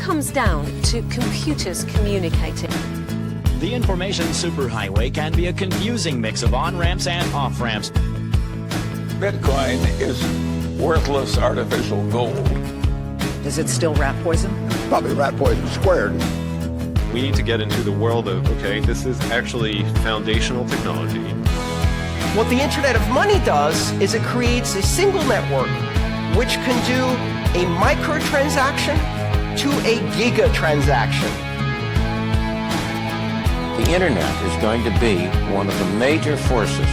comes down to computers communicating. The information superhighway can be a confusing mix of on-ramps and off-ramps. Bitcoin is worthless artificial gold. Is it still rat poison? Probably rat poison squared. We need to get into the world of, okay, this is actually foundational technology. What the Internet of Money does is it creates a single network which can do a microtransaction to a gigatransaction. The Internet is going to be one of the major forces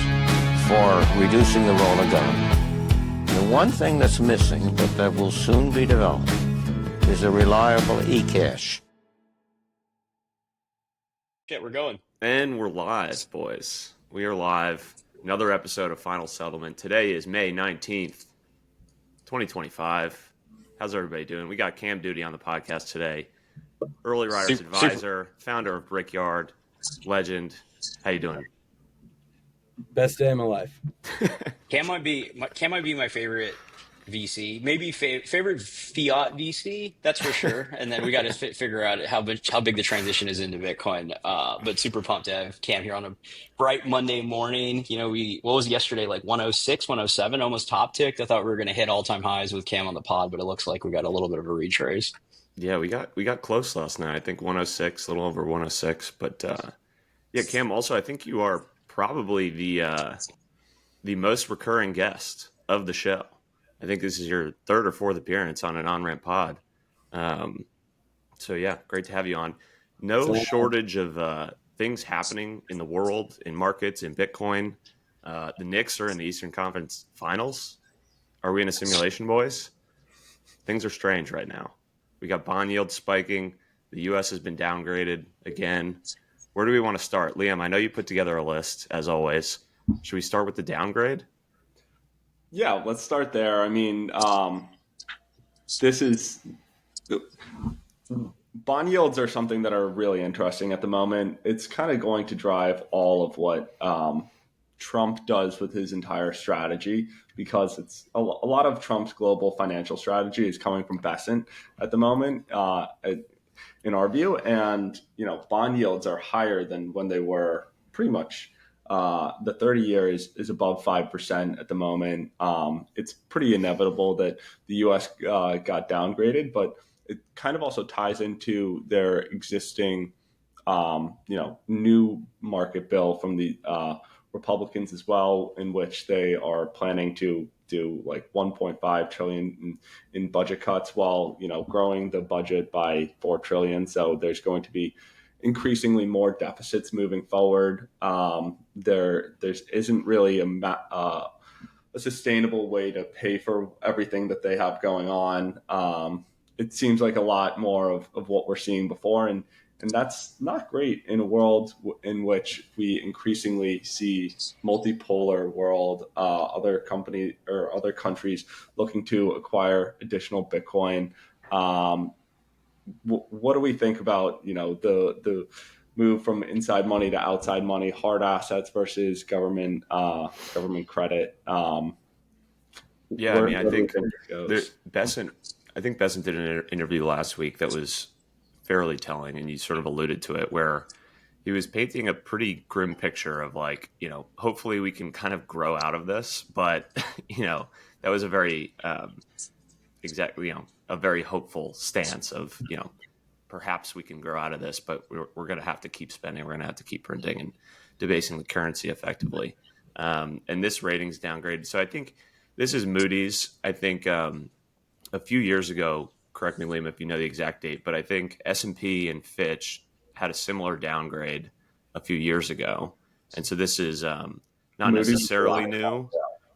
for reducing the role of government. The one thing that's missing, but that will soon be developed, is a reliable e-cash. Shit, we're going. And we're live, boys. We are live. Another episode of Final Settlement. Today is May 19th, 2025. How's everybody doing? We got Cam Duty on the podcast today. Early Riders Advisor, founder of Brickyard, legend. How you doing? Best day of my life. Cam might be my favorite VC, maybe favorite fiat VC. That's for sure. And then we got to figure out how big the transition is into Bitcoin. But super pumped to have Cam here on a bright Monday morning. You know, what was yesterday, like 106, 107, almost top ticked. I thought we were going to hit all time highs with Cam on the pod, but it looks like we got a little bit of a retrace. Yeah, we got close last night. I think 106, a little over 106. But yeah, Cam. Also, I think you are probably the most recurring guest of the show. I think this is your third or fourth appearance on an Onramp pod. So yeah, great to have you on. No shortage of things happening in the world, in markets, in Bitcoin. The Knicks are in the Eastern Conference Finals. Are we in a simulation, boys? Things are strange right now. We got bond yields spiking. The U.S. has been downgraded again. Where do we want to start? Liam, I know you put together a list, as always. Should we start with the downgrade? Yeah, let's start there. I mean, bond yields are something that are really interesting at the moment. It's kind of going to drive all of what Trump does with his entire strategy, because it's a lot of Trump's global financial strategy is coming from Besant at the moment, in our view. And, you know, bond yields are higher than when they were pretty much. The 30-year is above 5% at the moment. It's pretty inevitable that the U.S. Got downgraded, but it kind of also ties into their existing, new market bill from the Republicans as well, in which they are planning to do like 1.5 trillion in budget cuts, while, you know, growing the budget by 4 trillion. So there's going to be increasingly more deficits moving forward. There isn't really a sustainable way to pay for everything that they have going on. It seems like a lot more of what we're seeing before, and that's not great in a world in which we increasingly see multipolar world, other countries looking to acquire additional Bitcoin. What do we think about, you know, the move from inside money to outside money, hard assets versus government credit? Yeah, I mean, I think Besant did an interview last week that was fairly telling, and you sort of alluded to it, where he was painting a pretty grim picture of, like, you know, hopefully we can kind of grow out of this, but you know, that was a very a very hopeful stance of, you know, perhaps we can grow out of this, but we're going to have to keep spending. We're going to have to keep printing and debasing the currency effectively. And this rating's downgraded. So I think this is Moody's. I think a few years ago, correct me, Liam, if you know the exact date, but I think S&P and Fitch had a similar downgrade a few years ago. And so this is not Moody's necessarily new.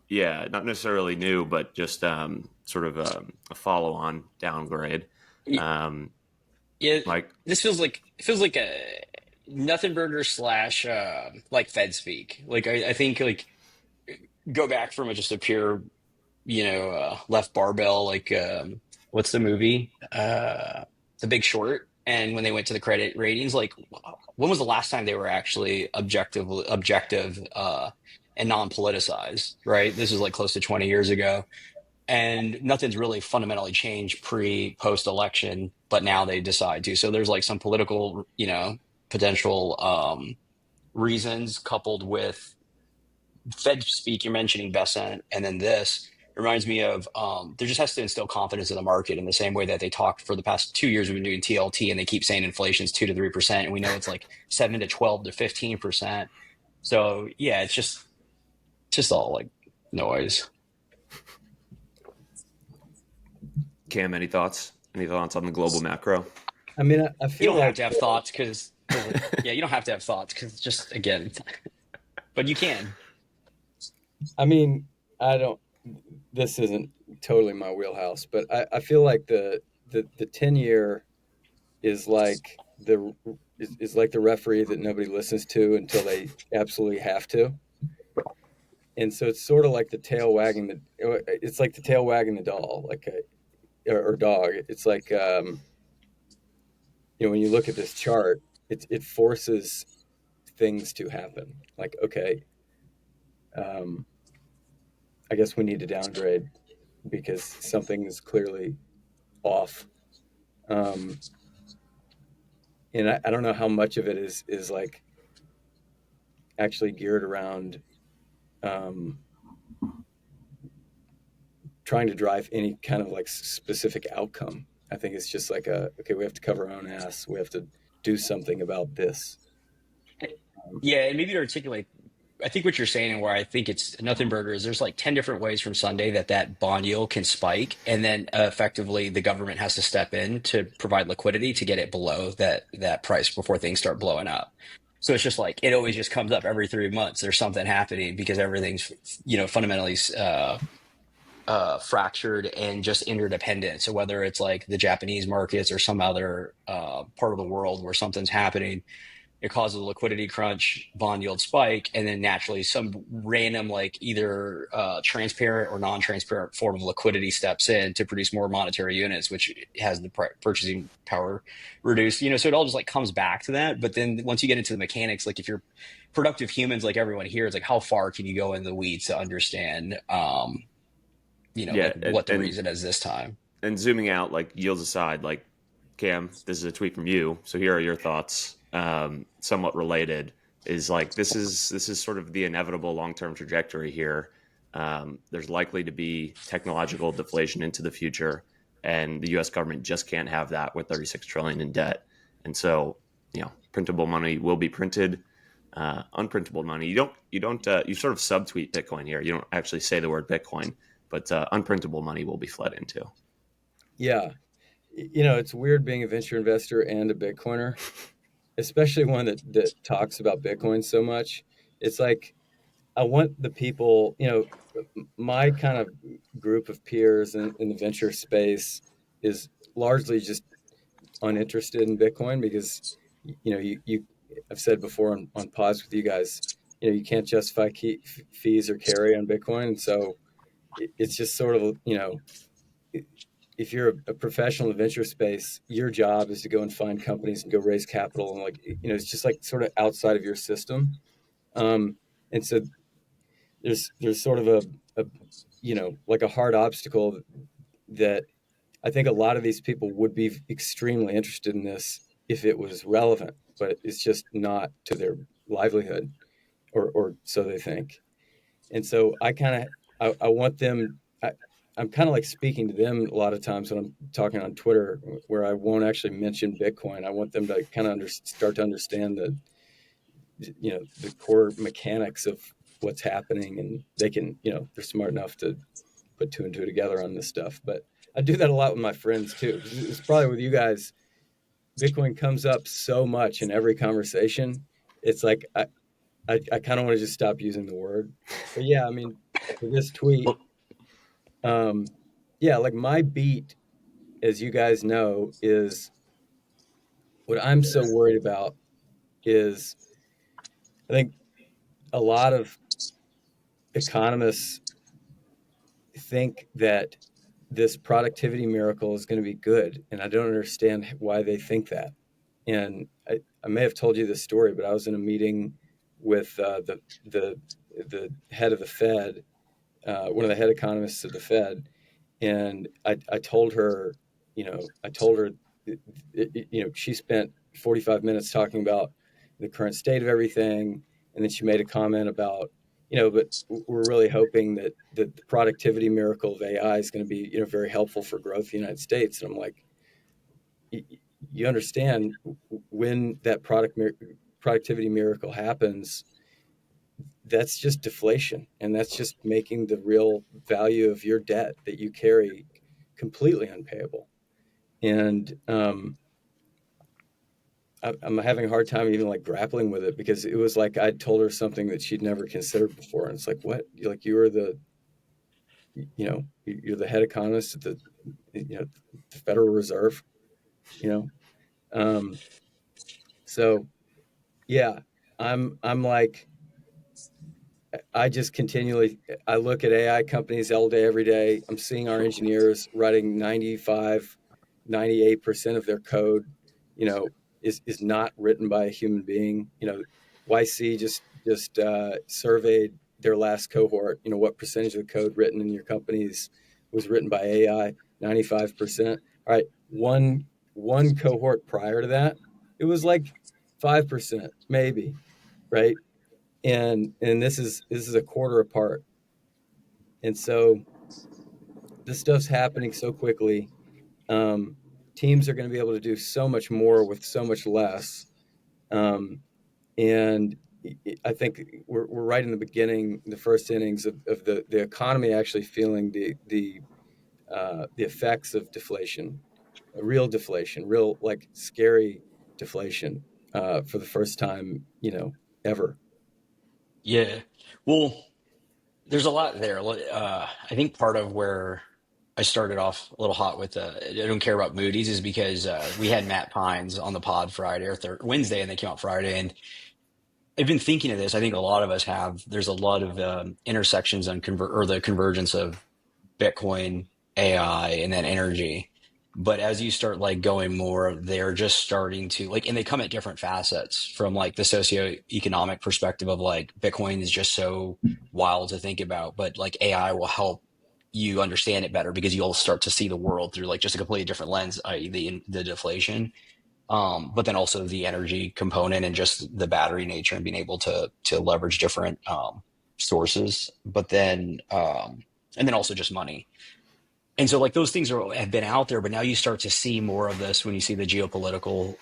Yeah, not necessarily new, but just sort of a follow-on downgrade. Yeah, Mike? This feels like a nothing burger / like Fed speak. Like I think, like, go back from just a pure, left barbell. Like what's the movie? The Big Short. And when they went to the credit ratings, like, when was the last time they were actually objective and non-politicized, right? This is like close to 20 years ago. and nothing's really fundamentally changed post election, but now they decide to. So there's like some political, potential reasons coupled with Fed speak. You're mentioning Besant, and then this reminds me of there just has to instill confidence in the market in the same way that they talked for the past 2 years. We've been doing TLT, and they keep saying inflation's 2 to 3%, and we know it's like 7 to 12 to 15%. So yeah, it's just all like noise. Cam, any thoughts? Any thoughts on the global macro? I mean, I You feel don't have like to have thoughts because yeah, you don't have to have thoughts because just again, but you can. I mean, I don't. This isn't totally my wheelhouse, but I feel like the 10-year is like is like the referee that nobody listens to until they absolutely have to. And so it's sort of like the tail wagging it's like the tail wagging the doll, like or dog. It's like when you look at this chart, it forces things to happen. Like, okay, I guess we need to downgrade because something is clearly off. And I don't know how much of it is like actually geared around trying to drive any kind of like specific outcome. I think it's just like okay, we have to cover our own ass. We have to do something about this. Yeah, and maybe to articulate, I think what you're saying and where I think it's nothing burger is there's like 10 different ways from Sunday that bond yield can spike. And then effectively the government has to step in to provide liquidity to get it below that price before things start blowing up. So it's just like, it always just comes up every 3 months. There's something happening because everything's, fundamentally fractured and just interdependent. So whether it's like the Japanese markets or some other part of the world where something's happening, it causes a liquidity crunch, bond yield spike, and then naturally some random like either transparent or non-transparent form of liquidity steps in to produce more monetary units, which has the purchasing power reduced. So it all just like comes back to that. But then once you get into the mechanics, like if you're productive humans like everyone here, it's like how far can you go in the weeds to understand what the reason is this time. And zooming out, like yields aside, like Cam, this is a tweet from you. So here are your thoughts. Somewhat related is like this is sort of the inevitable long-term trajectory here. There's likely to be technological deflation into the future, and the U.S. government just can't have that with 36 trillion in debt. And so, printable money will be printed. Unprintable money, you sort of subtweet Bitcoin here. You don't actually say the word Bitcoin, but unprintable money will be fled into. Yeah, it's weird being a venture investor and a Bitcoiner. Especially one that talks about Bitcoin so much. It's like, I want the people, my kind of group of peers in the venture space is largely just uninterested in Bitcoin because, I've said before on pods with you guys, you can't justify fees or carry on Bitcoin. And so it's just sort of, if you're a professional in the venture space, your job is to go and find companies and go raise capital. And it's just like sort of outside of your system. And so there's sort of a like a hard obstacle that I think a lot of these people would be extremely interested in this if it was relevant, but it's just not to their livelihood or so they think. And so I want them, I'm kind of like speaking to them a lot of times when I'm talking on Twitter, where I won't actually mention Bitcoin. I want them to kind of start to understand the core mechanics of what's happening, and they can, they're smart enough to put two and two together on this stuff. But I do that a lot with my friends too. It's probably with you guys. Bitcoin comes up so much in every conversation. It's like I kind of want to just stop using the word. But yeah, I mean, for this tweet. Like my beat, as you guys know, is what I'm so worried about is I think a lot of economists think that this productivity miracle is going to be good. And I don't understand why they think that. And I may have told you this story, but I was in a meeting with the head of the Fed, one of the head economists of the Fed. And I told her, she spent 45 minutes talking about the current state of everything. And then she made a comment about, but we're really hoping that the productivity miracle of AI is going to be, very helpful for growth in the United States. And I'm like, you understand, when that productivity miracle happens, that's just deflation, and that's just making the real value of your debt that you carry completely unpayable. And I'm having a hard time even like grappling with it, because it was like I'd told her something that she'd never considered before, and it's like, what? Like, you are you're the head economist at the Federal Reserve, you know. So yeah, I'm like, I just continually, I look at AI companies all day, every day. I'm seeing our engineers writing 95, 98% of their code, is not written by a human being. YC just surveyed their last cohort. What percentage of the code written in your companies was written by AI? 95%. All right, one cohort prior to that, it was like 5%, maybe, right? And this is a quarter apart. And so this stuff's happening so quickly. Teams are going to be able to do so much more with so much less. And I think we're right in the beginning, the first innings of the economy actually feeling the effects of deflation, real deflation, real, like, scary deflation, for the first time, ever. Yeah. Well, there's a lot there. I think part of where I started off a little hot with I don't care about Moody's is because we had Matt Pines on the pod Friday or Wednesday, and they came out Friday. And I've been thinking of this. I think a lot of us have. There's a lot of intersections on the convergence of Bitcoin, AI, and then energy. But as you start like going more, they're just starting to like, and they come at different facets from like the socioeconomic perspective of like Bitcoin is just so wild to think about, but like AI will help you understand it better because you'll start to see the world through like just a completely different lens, i.e. the deflation. But then also the energy component and just the battery nature and being able to leverage different sources. But then and then also just money. And so like those things have been out there, but now you start to see more of this when you see the geopolitical,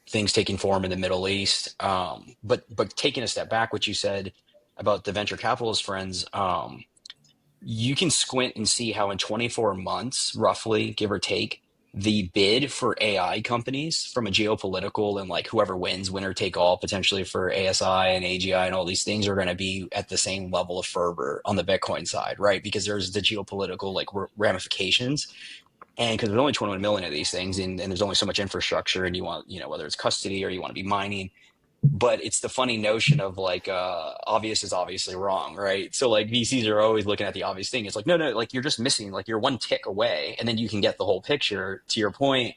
things taking form in the Middle East. But taking a step back, what you said about the venture capitalist friends, you can squint and see how in 24 months, roughly, give or take, the bid for AI companies from a geopolitical and like whoever wins, winner take all, potentially for ASI and AGI and all these things are going to be at the same level of fervor on the Bitcoin side, right? Because there's the geopolitical like ramifications. And because there's only 21 million of these things and there's only so much infrastructure and you want, whether it's custody or you want to be mining, but it's the funny notion of like obvious is obviously wrong, right? So like VCs are always looking at the obvious thing. It's like no, like you're just missing, like you're one tick away and then you can get the whole picture, to your point.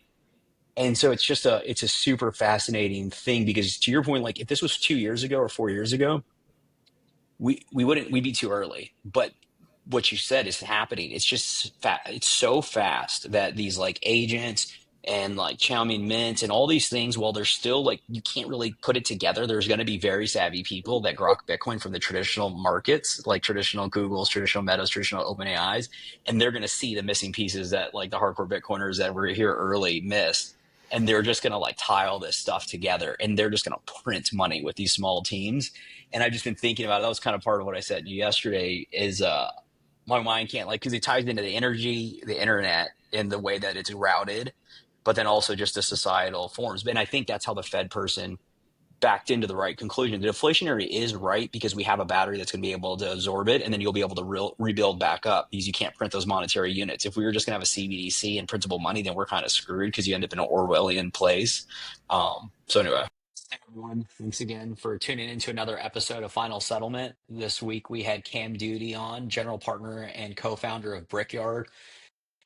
And so it's a super fascinating thing because to your point, like if this was 2 years ago or 4 years ago, we'd be too early. But what you said is happening. It's just it's so fast that these like agents and like Xiaomi Mint and all these things, while they're still like you can't really put it together, there's going to be very savvy people that grok Bitcoin from the traditional markets, like traditional Googles, traditional Metas, traditional OpenAIs, and they're going to see the missing pieces that like the hardcore Bitcoiners that were here early missed. And they're just going to like tie all this stuff together and they're just going to print money with these small teams. And I've just been thinking about it. That was kind of part of what I said yesterday is my mind can't like, because it ties into the energy, the internet, and the way that it's routed, but then also just the societal forms. And I think that's how the Fed person backed into the right conclusion. The deflationary is right because we have a battery that's going to be able to absorb it, and then you'll be able to rebuild back up because you can't print those monetary units. If we were just going to have a CBDC and printable money, then we're kind of screwed because you end up in an Orwellian place. So anyway. Hey everyone, thanks again for tuning into another episode of Final Settlement. This week we had Cam Duty on, general partner and co-founder of Brickyard.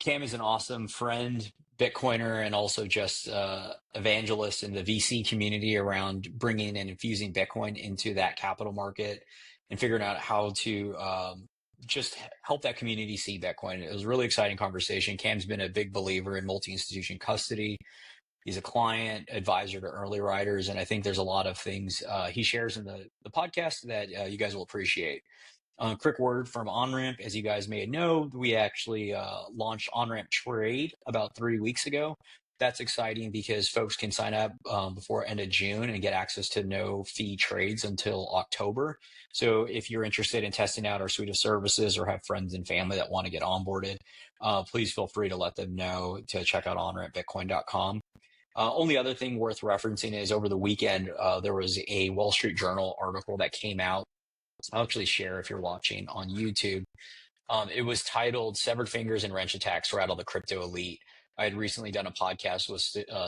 Cam is an awesome friend, Bitcoiner, and also just evangelist in the VC community around bringing and infusing Bitcoin into that capital market and figuring out how to just help that community see Bitcoin. It was a really exciting conversation. Cam's been a big believer in multi-institution custody. He's a client advisor to early riders, and I think there's a lot of things he shares in the podcast that you guys will appreciate. Quick word from Onramp. As you guys may know, we actually launched Onramp Trade about 3 weeks ago. That's exciting because folks can sign up before end of June and get access to no fee trades until October. So if you're interested in testing out our suite of services or have friends and family that want to get onboarded, please feel free to let them know to check out onrampbitcoin.com. Only other thing worth referencing is over the weekend, there was a Wall Street Journal article that came out. I'll actually share if you're watching on YouTube. It was titled Severed Fingers and Wrench Attacks Rattle the Crypto Elite. I had recently done a podcast with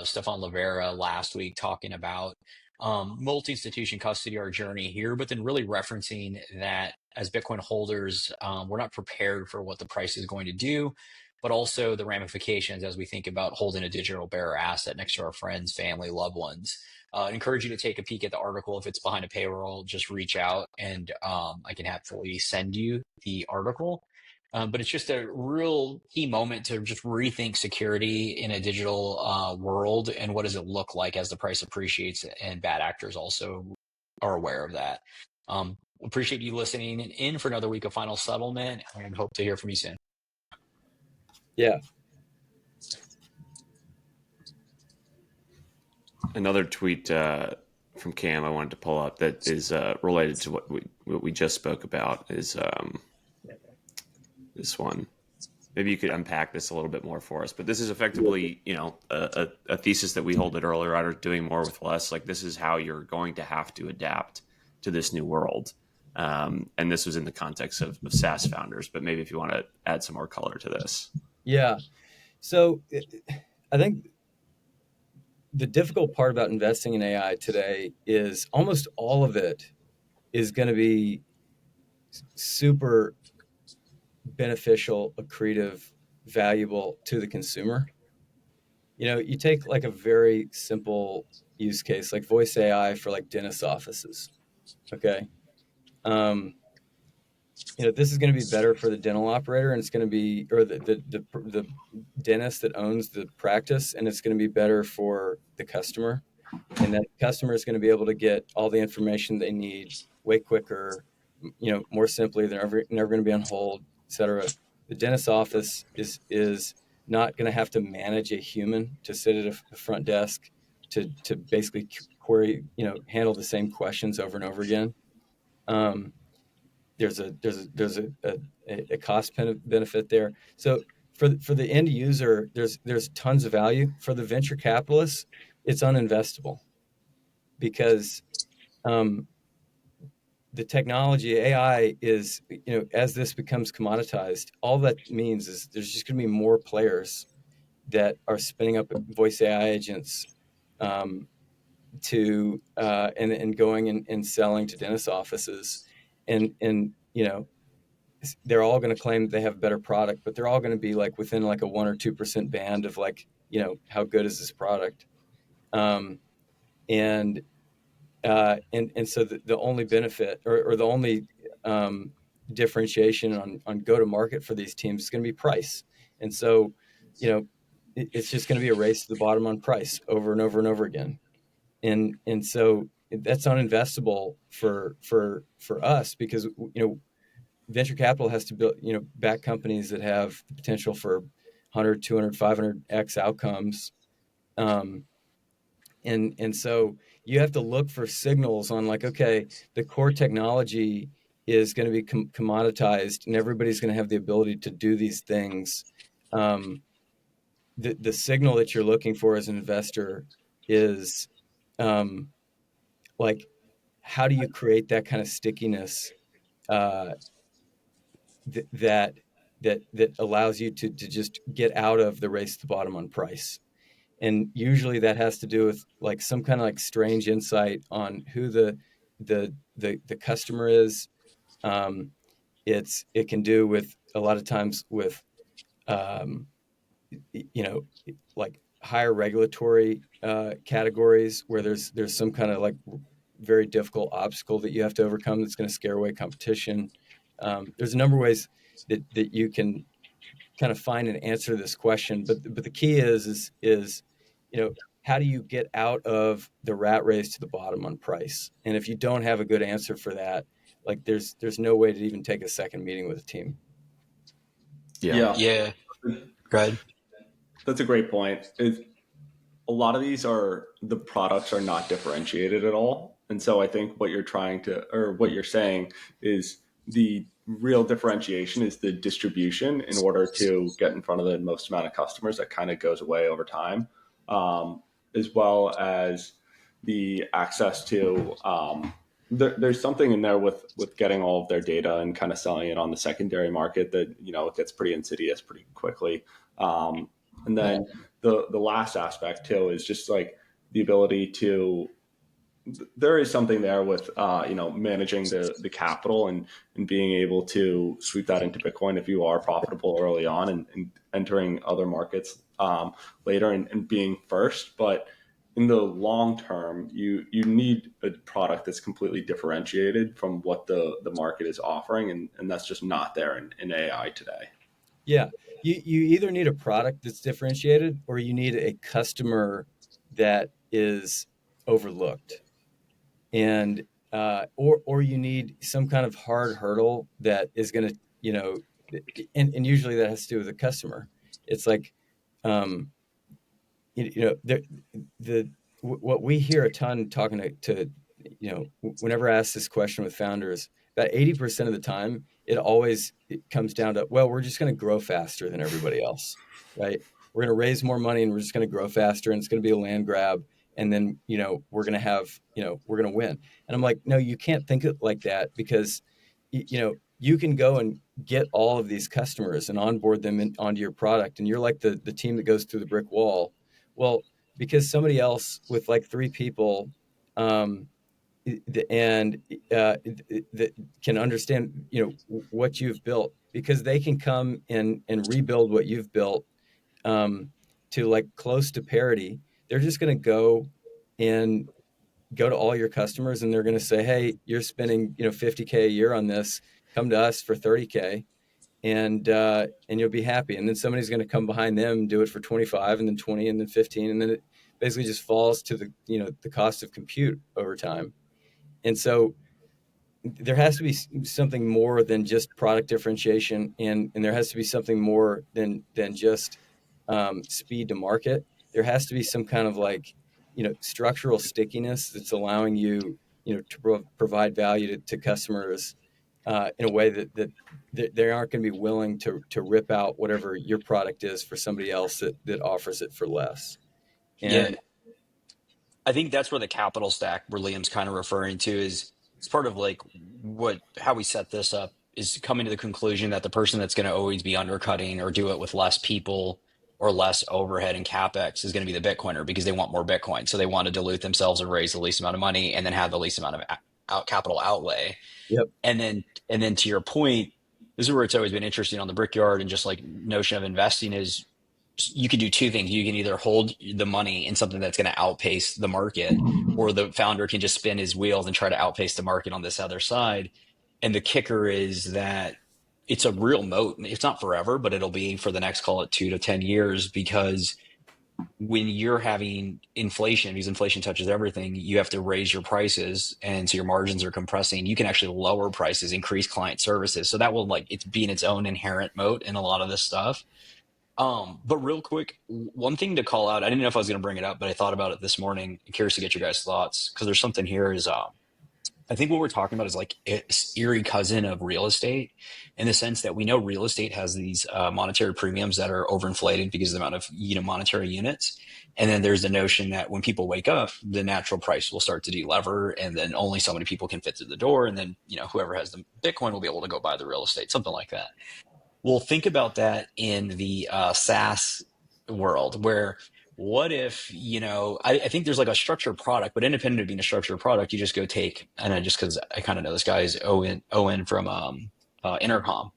Stefan Livera last week talking about multi-institution custody, our journey here, but then really referencing that as Bitcoin holders, we're not prepared for what the price is going to do, but also the ramifications as we think about holding a digital bearer asset next to our friends, family, loved ones. I encourage you to take a peek at the article. If it's behind a paywall, just reach out and I can happily send you the article. But it's just a real key moment to just rethink security in a digital world and what does it look like as the price appreciates and bad actors also are aware of that. Appreciate you listening in for another week of Final Settlement and hope to hear from you soon. Yeah. Another tweet from Cam I wanted to pull up that is related to what we just spoke about is this one. Maybe you could unpack this a little bit more for us. But this is effectively, a thesis that we hold at Early Rider, doing more with less. Like, this is how you're going to have to adapt to this new world. And this was in the context of SaaS founders. But maybe if you want to add some more color to this. Yeah. So I think the difficult part about investing in AI today is almost all of it is going to be super beneficial, accretive, valuable to the consumer. You take like a very simple use case, like voice AI for like dentist offices. Okay. This is going to be better for the dental operator, and it's going to be, or the dentist that owns the practice, and it's going to be better for the customer. And that customer is going to be able to get all the information they need way quicker, more simply. They're never going to be on hold, et cetera. The dentist office is not going to have to manage a human to sit at a front desk to basically query, handle the same questions over and over again. There's a cost benefit there. So for the end user, there's tons of value. For the venture capitalists, it's uninvestable because the technology, AI is, as this becomes commoditized, all that means is there's just going to be more players that are spinning up voice AI agents to and going and selling to dentist offices, and they're all going to claim they have a better product, but they're all going to be like within like a 1 or 2% band of like, how good is this product? And so the only benefit or the only differentiation on go to market for these teams is going to be price. And so, it's just going to be a race to the bottom on price over and over and over again. And so that's uninvestable for us because, venture capital has to build, back companies that have the potential for 100, 200, 500x outcomes. And so you have to look for signals on like, okay, the core technology is going to be commoditized and everybody's going to have the ability to do these things. The signal that you're looking for as an investor is like, how do you create that kind of stickiness that allows you to just get out of the race to the bottom on price? And usually that has to do with like some kind of like strange insight on who the customer is. It can do with a lot of times with like higher regulatory categories where there's some kind of like very difficult obstacle that you have to overcome that's going to scare away competition. There's a number of ways that you can kind of find an answer to this question, but the key is how do you get out of the rat race to the bottom on price? And if you don't have a good answer for that, like there's no way to even take a second meeting with a team. Yeah. Go ahead. That's a great point. A lot of the products are not differentiated at all. And so I think what you're saying is the real differentiation is the distribution in order to get in front of the most amount of customers that kind of goes away over time, as well as the access to, there's something in there with getting all of their data and kind of selling it on the secondary market that, it gets pretty insidious pretty quickly. And then the last aspect too is just like the ability to, there is something there with managing the capital and being able to sweep that into Bitcoin if you are profitable early on and entering other markets later and being first. But in the long term, you need a product that's completely differentiated from what the market is offering, and that's just not there in AI today. Yeah, you either need a product that's differentiated or you need a customer that is overlooked. And or you need some kind of hard hurdle that is going to, and usually that has to do with the customer. It's like, what we hear a ton talking to whenever I ask this question with founders, about 80% of the time, it comes down to, well, we're just going to grow faster than everybody else, right? We're going to raise more money and we're just going to grow faster, and it's going to be a land grab. And then, we're going to win. And I'm like, no, you can't think it like that, because, you can go and get all of these customers and onboard them onto your product. And you're like the team that goes through the brick wall. Well, because somebody else with like 3 people, that can understand, what you've built, because they can come and rebuild what you've built, to like close to parity. They're just going to go to all your customers and they're going to say, hey, you're spending, $50K a year on this, come to us for $30K and you'll be happy. And then somebody's going to come behind them, do it for 25 and then 20 and then 15. And then it basically just falls to the cost of compute over time. And so there has to be something more than just product differentiation. And there has to be something more than just speed to market. There has to be some kind of like, structural stickiness that's allowing you, to provide value to customers in a way that they aren't going to be willing to rip out whatever your product is for somebody else that offers it for less. And I think that's where the capital stack where Liam's kind of referring to is, it's part of like how we set this up is coming to the conclusion that the person that's going to always be undercutting or do it with less people or less overhead and capex is going to be the Bitcoiner, because they want more Bitcoin. So they want to dilute themselves and raise the least amount of money and then have the least amount of capital outlay. Yep. And then to your point, this is where it's always been interesting on the Brickyard and just like notion of investing is you can do 2 things. You can either hold the money in something that's going to outpace the market, or the founder can just spin his wheels and try to outpace the market on this other side. And the kicker is that it's a real moat. It's not forever, but it'll be for the next, call it 2 to 10 years, because when you're having inflation, because inflation touches everything, you have to raise your prices. And so your margins are compressing. You can actually lower prices, increase client services. So that will it's being its own inherent moat in a lot of this stuff. But real quick, one thing to call out, I didn't know if I was going to bring it up, but I thought about it this morning. I'm curious to get your guys' thoughts, because there's something here is, I think what we're talking about is like an eerie cousin of real estate, in the sense that we know real estate has these monetary premiums that are overinflated because of the amount of monetary units. And then there's the notion that when people wake up, the natural price will start to delever, and then only so many people can fit through the door. And then, whoever has the Bitcoin will be able to go buy the real estate, something like that. Well, think about that in the SaaS world, where what if, I think there's like a structured product, but independent of being a structured product, you just go take, and I just, because I kind of know this guy is Owen from Intercom,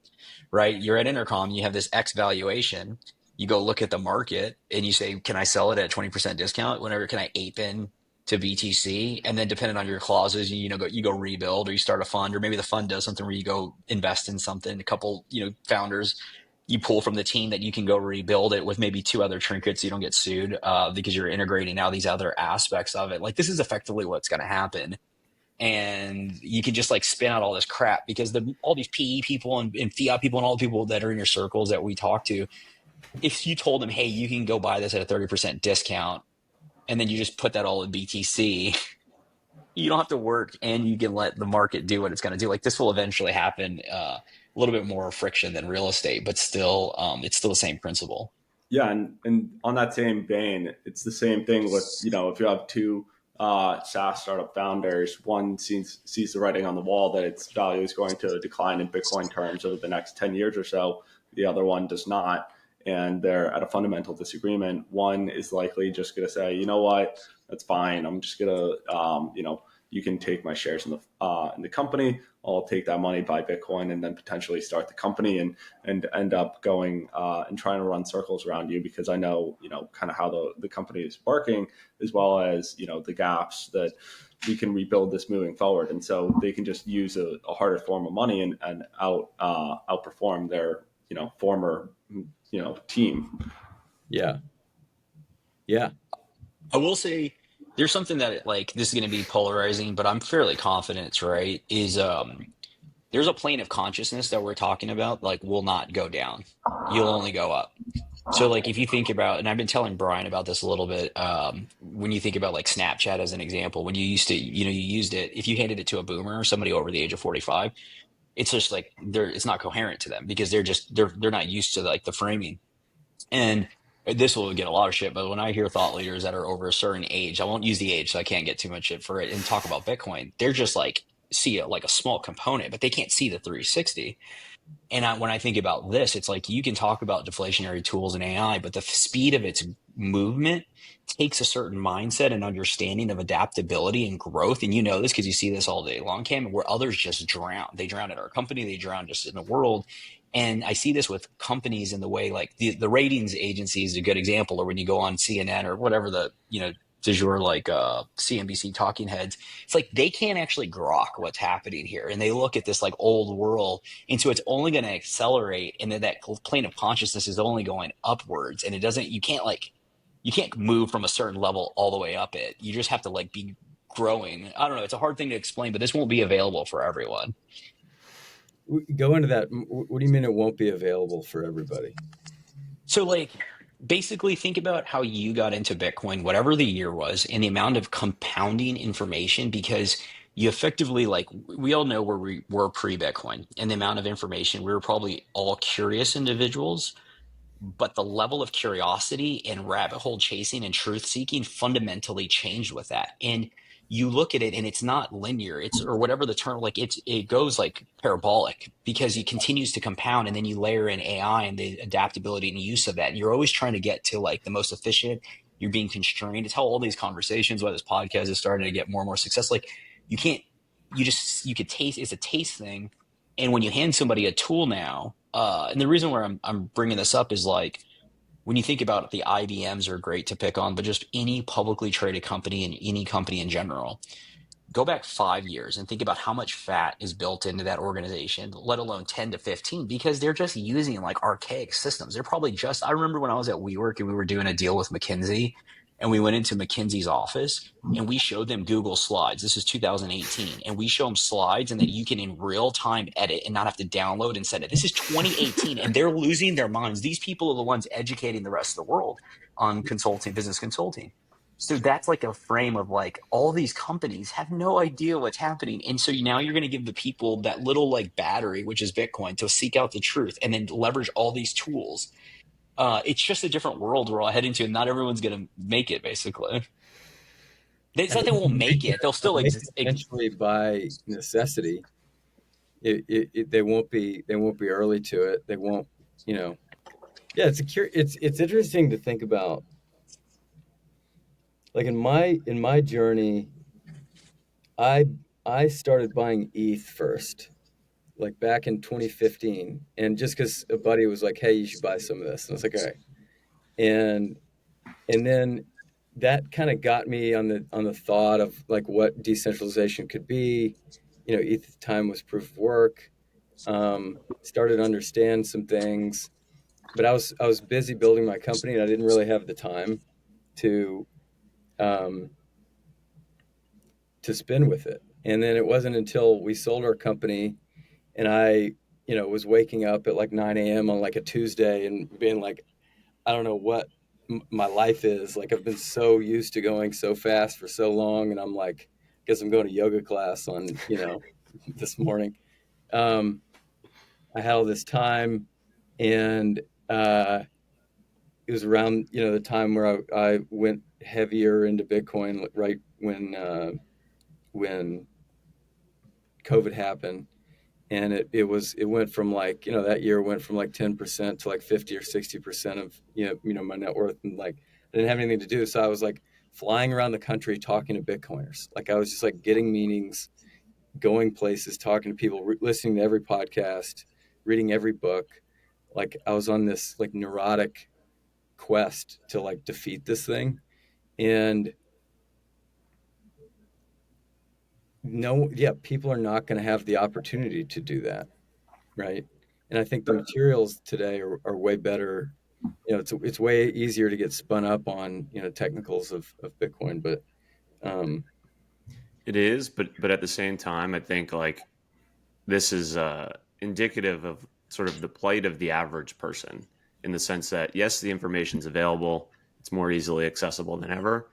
right? You're at Intercom, you have this X valuation, you go look at the market and you say, can I sell it at 20% discount? Whenever can I ape in to BTC, and then depending on your clauses, you go rebuild, or you start a fund, or maybe the fund does something where you go invest in something. A couple, founders, you pull from the team that you can go rebuild it with maybe two other trinkets so you don't get sued, because you're integrating now these other aspects of it. Like, this is effectively what's going to happen. And you can just like spin out all this crap because all these PE people and fiat people and all the people that are in your circles that we talk to, if you told them, hey, you can go buy this at a 30% discount, and then you just put that all in BTC, you don't have to work, and you can let the market do what it's going to do. Like, this will eventually happen, a little bit more friction than real estate, but still, it's still the same principle. Yeah, and on that same vein, it's the same thing with, if you have two SaaS startup founders, one sees the writing on the wall that its value is going to decline in Bitcoin terms over the next 10 years or so. The other one does not, and they're at a fundamental disagreement. One is likely just going to say, you know what, that's fine. I'm just going to, you can take my shares in the company. I'll take that money, buy Bitcoin, and then potentially start the company and end up going and trying to run circles around you, because I know, kind of how the company is working, as well as, the gaps that we can rebuild this moving forward. And so they can just use a harder form of money and outperform their, former, team. Yeah. I will say there's something that, like, this is going to be polarizing, but I'm fairly confident it's right, is there's a plane of consciousness that we're talking about, like, will not go down. You'll only go up. So, like, if you think about, and I've been telling Brian about this a little bit, when you think about like Snapchat as an example, when you used to, you used it, if you handed it to a boomer or somebody over the age of 45, it's just like it's not coherent to them because they're not used to like the framing. And this will get a lot of shit, but when I hear thought leaders that are over a certain age, I won't use the age, so I can't get too much shit for it, and talk about Bitcoin, they're just like, see it like a small component, but they can't see the 360. And when I think about this, it's like, you can talk about deflationary tools and AI, but the speed of its movement takes a certain mindset and understanding of adaptability and growth. And you know this because you see this all day long, Cam, where others just drown. They drown at our company, they drown just in the world. And I see this with companies in the way, like the ratings agency is a good example, or when you go on CNN or whatever the, du jour, like CNBC talking heads, it's like they can't actually grok what's happening here. And they look at this like old world. And so it's only going to accelerate. And then that plane of consciousness is only going upwards. And you can't move from a certain level all the way up it. You just have to like be growing. I don't know. It's a hard thing to explain, but this won't be available for everyone. Go into that. What do you mean it won't be available for everybody? So, like, basically think about how you got into Bitcoin, whatever the year was, and the amount of compounding information, because you effectively, like, we all know where we were pre-Bitcoin, and the amount of information. We were probably all curious individuals, but the level of curiosity and rabbit hole chasing and truth seeking fundamentally changed with that. And you look at it and it's not linear, or whatever the term, like it goes like parabolic, because it continues to compound, and then you layer in AI and the adaptability and use of that. And you're always trying to get to like the most efficient. You're being constrained. It's how all these conversations, why this podcast is starting to get more and more success. Like, you could taste, it's a taste thing. And when you hand somebody a tool now, and the reason where I'm bringing this up is, like, when you think about it, the IBMs are great to pick on, but just any publicly traded company and any company in general, go back 5 years and think about how much fat is built into that organization, let alone 10 to 15, because they're just using like archaic systems. They're probably I remember when I was at WeWork and we were doing a deal with McKinsey, and we went into McKinsey's office and we showed them Google Slides. This is 2018. And we show them slides, and then you can in real time edit and not have to download and send it. This is 2018, and they're losing their minds. These people are the ones educating the rest of the world on consulting, business consulting. So that's like a frame of like, all these companies have no idea what's happening. And so now you're going to give the people that little like battery, which is Bitcoin, to seek out the truth and then leverage all these tools. It's just a different world we're all heading to, and not everyone's going to make it, basically. It's not they won't make it. They'll still exist. Eventually, by necessity, they won't be early to it. They won't, Yeah, it's interesting to think about. Like in my journey, I started buying ETH first, like back in 2015, and just because a buddy was like, "Hey, you should buy some of this," and I was like, "All right," and then that kind of got me on the thought of like what decentralization could be. You know, ETH time was proof of work. Started to understand some things, but I was busy building my company, and I didn't really have the time to um, to spend with it. And then it wasn't until we sold our company, and I, you know, was waking up at like 9 a.m. on like a Tuesday and being like, I don't know what my life is. Like I've been so used to going so fast for so long, and I'm like, guess I'm going to yoga class on, you know, this morning. Um, I had all this time, and it was around, you know, the time where I went heavier into Bitcoin, right when COVID happened. And it went from like, you know, that year went from like 10% to like 50 or 60% of, you know, my net worth. And like, I didn't have anything to do. So I was like flying around the country talking to Bitcoiners. Like I was just like getting meetings, going places, talking to people, listening to every podcast, reading every book. Like I was on this like neurotic quest to like defeat this thing. And no, yeah, people are not going to have the opportunity to do that. Right. And I think the materials today are way better. You know, it's way easier to get spun up on, you know, technicals of Bitcoin, but um, It is, but at the same time, I think like this is indicative of sort of the plight of the average person in the sense that yes, the information's available, it's more easily accessible than ever,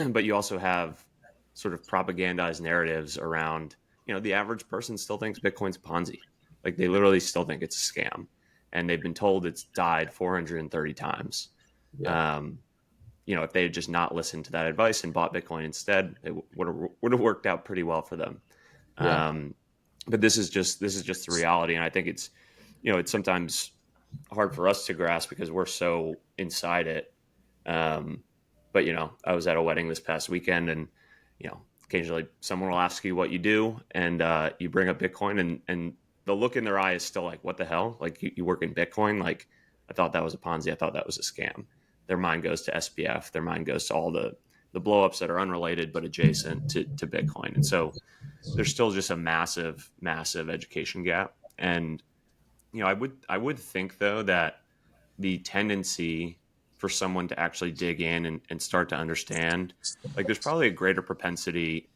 but you also have sort of propagandized narratives around, you know, the average person still thinks Bitcoin's a Ponzi. Like they literally still think it's a scam, and they've been told it's died 430 times. yeah, Um, you know, if they had just not listened to that advice and bought Bitcoin instead, it would have worked out pretty well for them. yeah, Um, but this is just the reality, and I think it's, you know, it's sometimes hard for us to grasp because we're so inside it. Um, but you know, I was at a wedding this past weekend, and you know, occasionally someone will ask you what you do, and you bring up Bitcoin, and the look in their eye is still like, "What the hell? Like you work in Bitcoin? Like I thought that was a Ponzi. I thought that was a scam." Their mind goes to SPF. Their mind goes to all the blowups that are unrelated but adjacent to Bitcoin, and so there's still just a massive education gap. And you know, I would think though that the tendency for someone to actually dig in and start to understand, like there's probably a greater propensity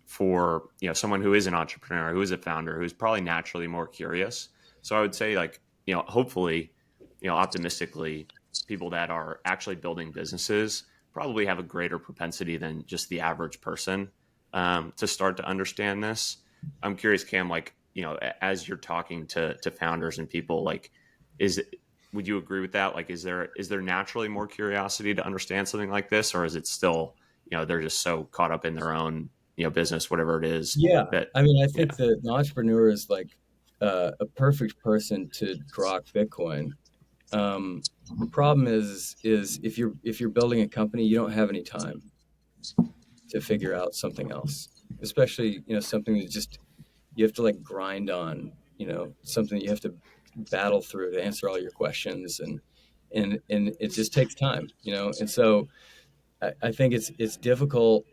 for, you know, someone who is an entrepreneur, who is a founder, who's probably naturally more curious. So I would say, like, you know, hopefully, you know, optimistically, people that are actually building businesses probably have a greater propensity than just the average person, to start to understand this. I'm curious, Cam, like, you know, as you're talking to founders and people, like, is would you agree with that? Like, is there naturally more curiosity to understand something like this, or is it still, you know, they're just so caught up in their own, you know, business, whatever it is, yeah. that, I mean, I yeah. think the entrepreneur is like a perfect person to grok Bitcoin. The problem is if you're building a company, you don't have any time to figure out something else, especially, you know, something that just you have to like grind on, you know, something that you have to battle through to answer all your questions, and it just takes time, you know. And so I think it's difficult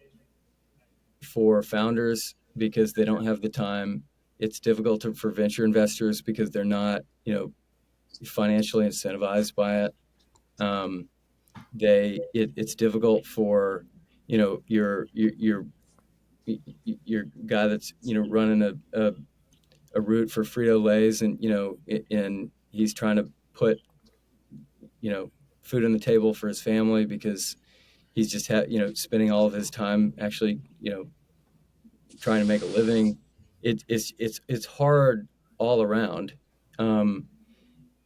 for founders because they don't have the time. It's difficult for venture investors because they're not, you know, financially incentivized by it. It's difficult for, you know, your guy that's, you know, running a route for Frito Lay's, and you know, and he's trying to put, you know, food on the table for his family because he's just you know, spending all of his time actually, you know, trying to make a living. It's hard all around. Um,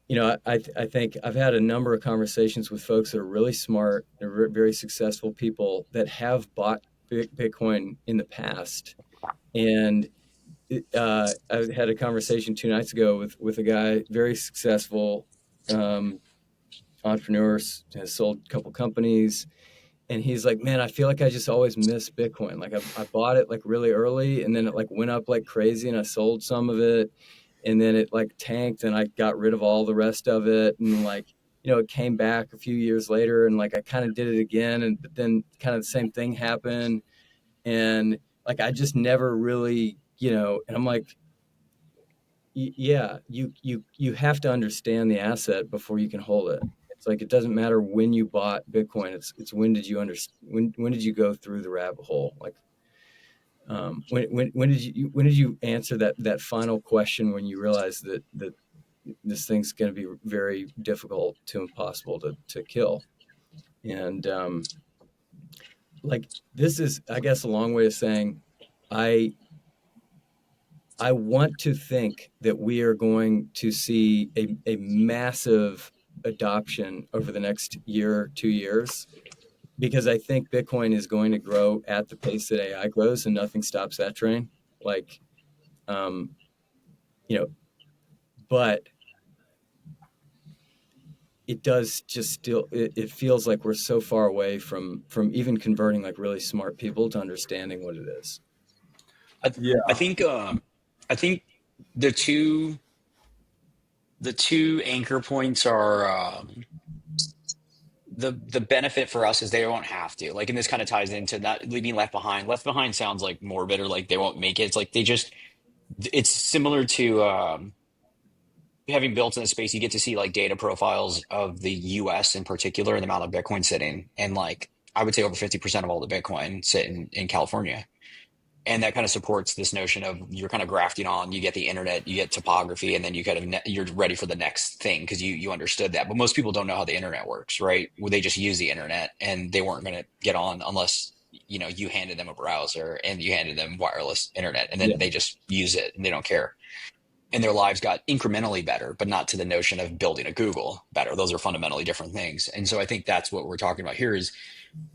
you know, I think I've had a number of conversations with folks that are really smart, they're very successful people that have bought Bitcoin in the past, and I had a conversation 2 nights ago with a guy, very successful entrepreneur, has sold a couple companies, and he's like, man, I feel like I just always miss Bitcoin. Like I bought it like really early, and then it like went up like crazy, and I sold some of it, and then it like tanked, and I got rid of all the rest of it, and like it came back a few years later, and like I kind of did it again, and but then kind of the same thing happened, and like I just never really, and I'm like, yeah, you have to understand the asset before you can hold it. It's like it doesn't matter when you bought Bitcoin. It's when did you when did you go through the rabbit hole? Like when did you answer that final question when you realized that this thing's going to be very difficult to impossible to kill? And like this is, I guess, a long way of saying I I want to think that we are going to see a massive adoption over the next year, 2 years, because I think Bitcoin is going to grow at the pace that AI grows, and nothing stops that train. Like, um, you know, but it does just still, it feels like we're so far away from even converting like really smart people to understanding what it is. I think I think the two anchor points are the benefit for us is they won't have to, like, and this kind of ties into not leaving left behind. Left behind sounds like morbid or like they won't make it. It's like they just, it's similar to having built in the space. You get to see like data profiles of the US in particular and the amount of Bitcoin sitting, and like I would say over 50% of all the Bitcoin sit in California. And that kind of supports this notion of you're kind of grafting on, you get the internet, you get topography, and then you kind of you're ready for the next thing because you understood that. But most people don't know how the internet works, right? Well, they just use the internet, and they weren't going to get on unless you handed them a browser and you handed them wireless internet, and then Yeah. they just use it and they don't care. And their lives got incrementally better, but not to the notion of building a Google better. Those are fundamentally different things. And so I think that's what we're talking about here is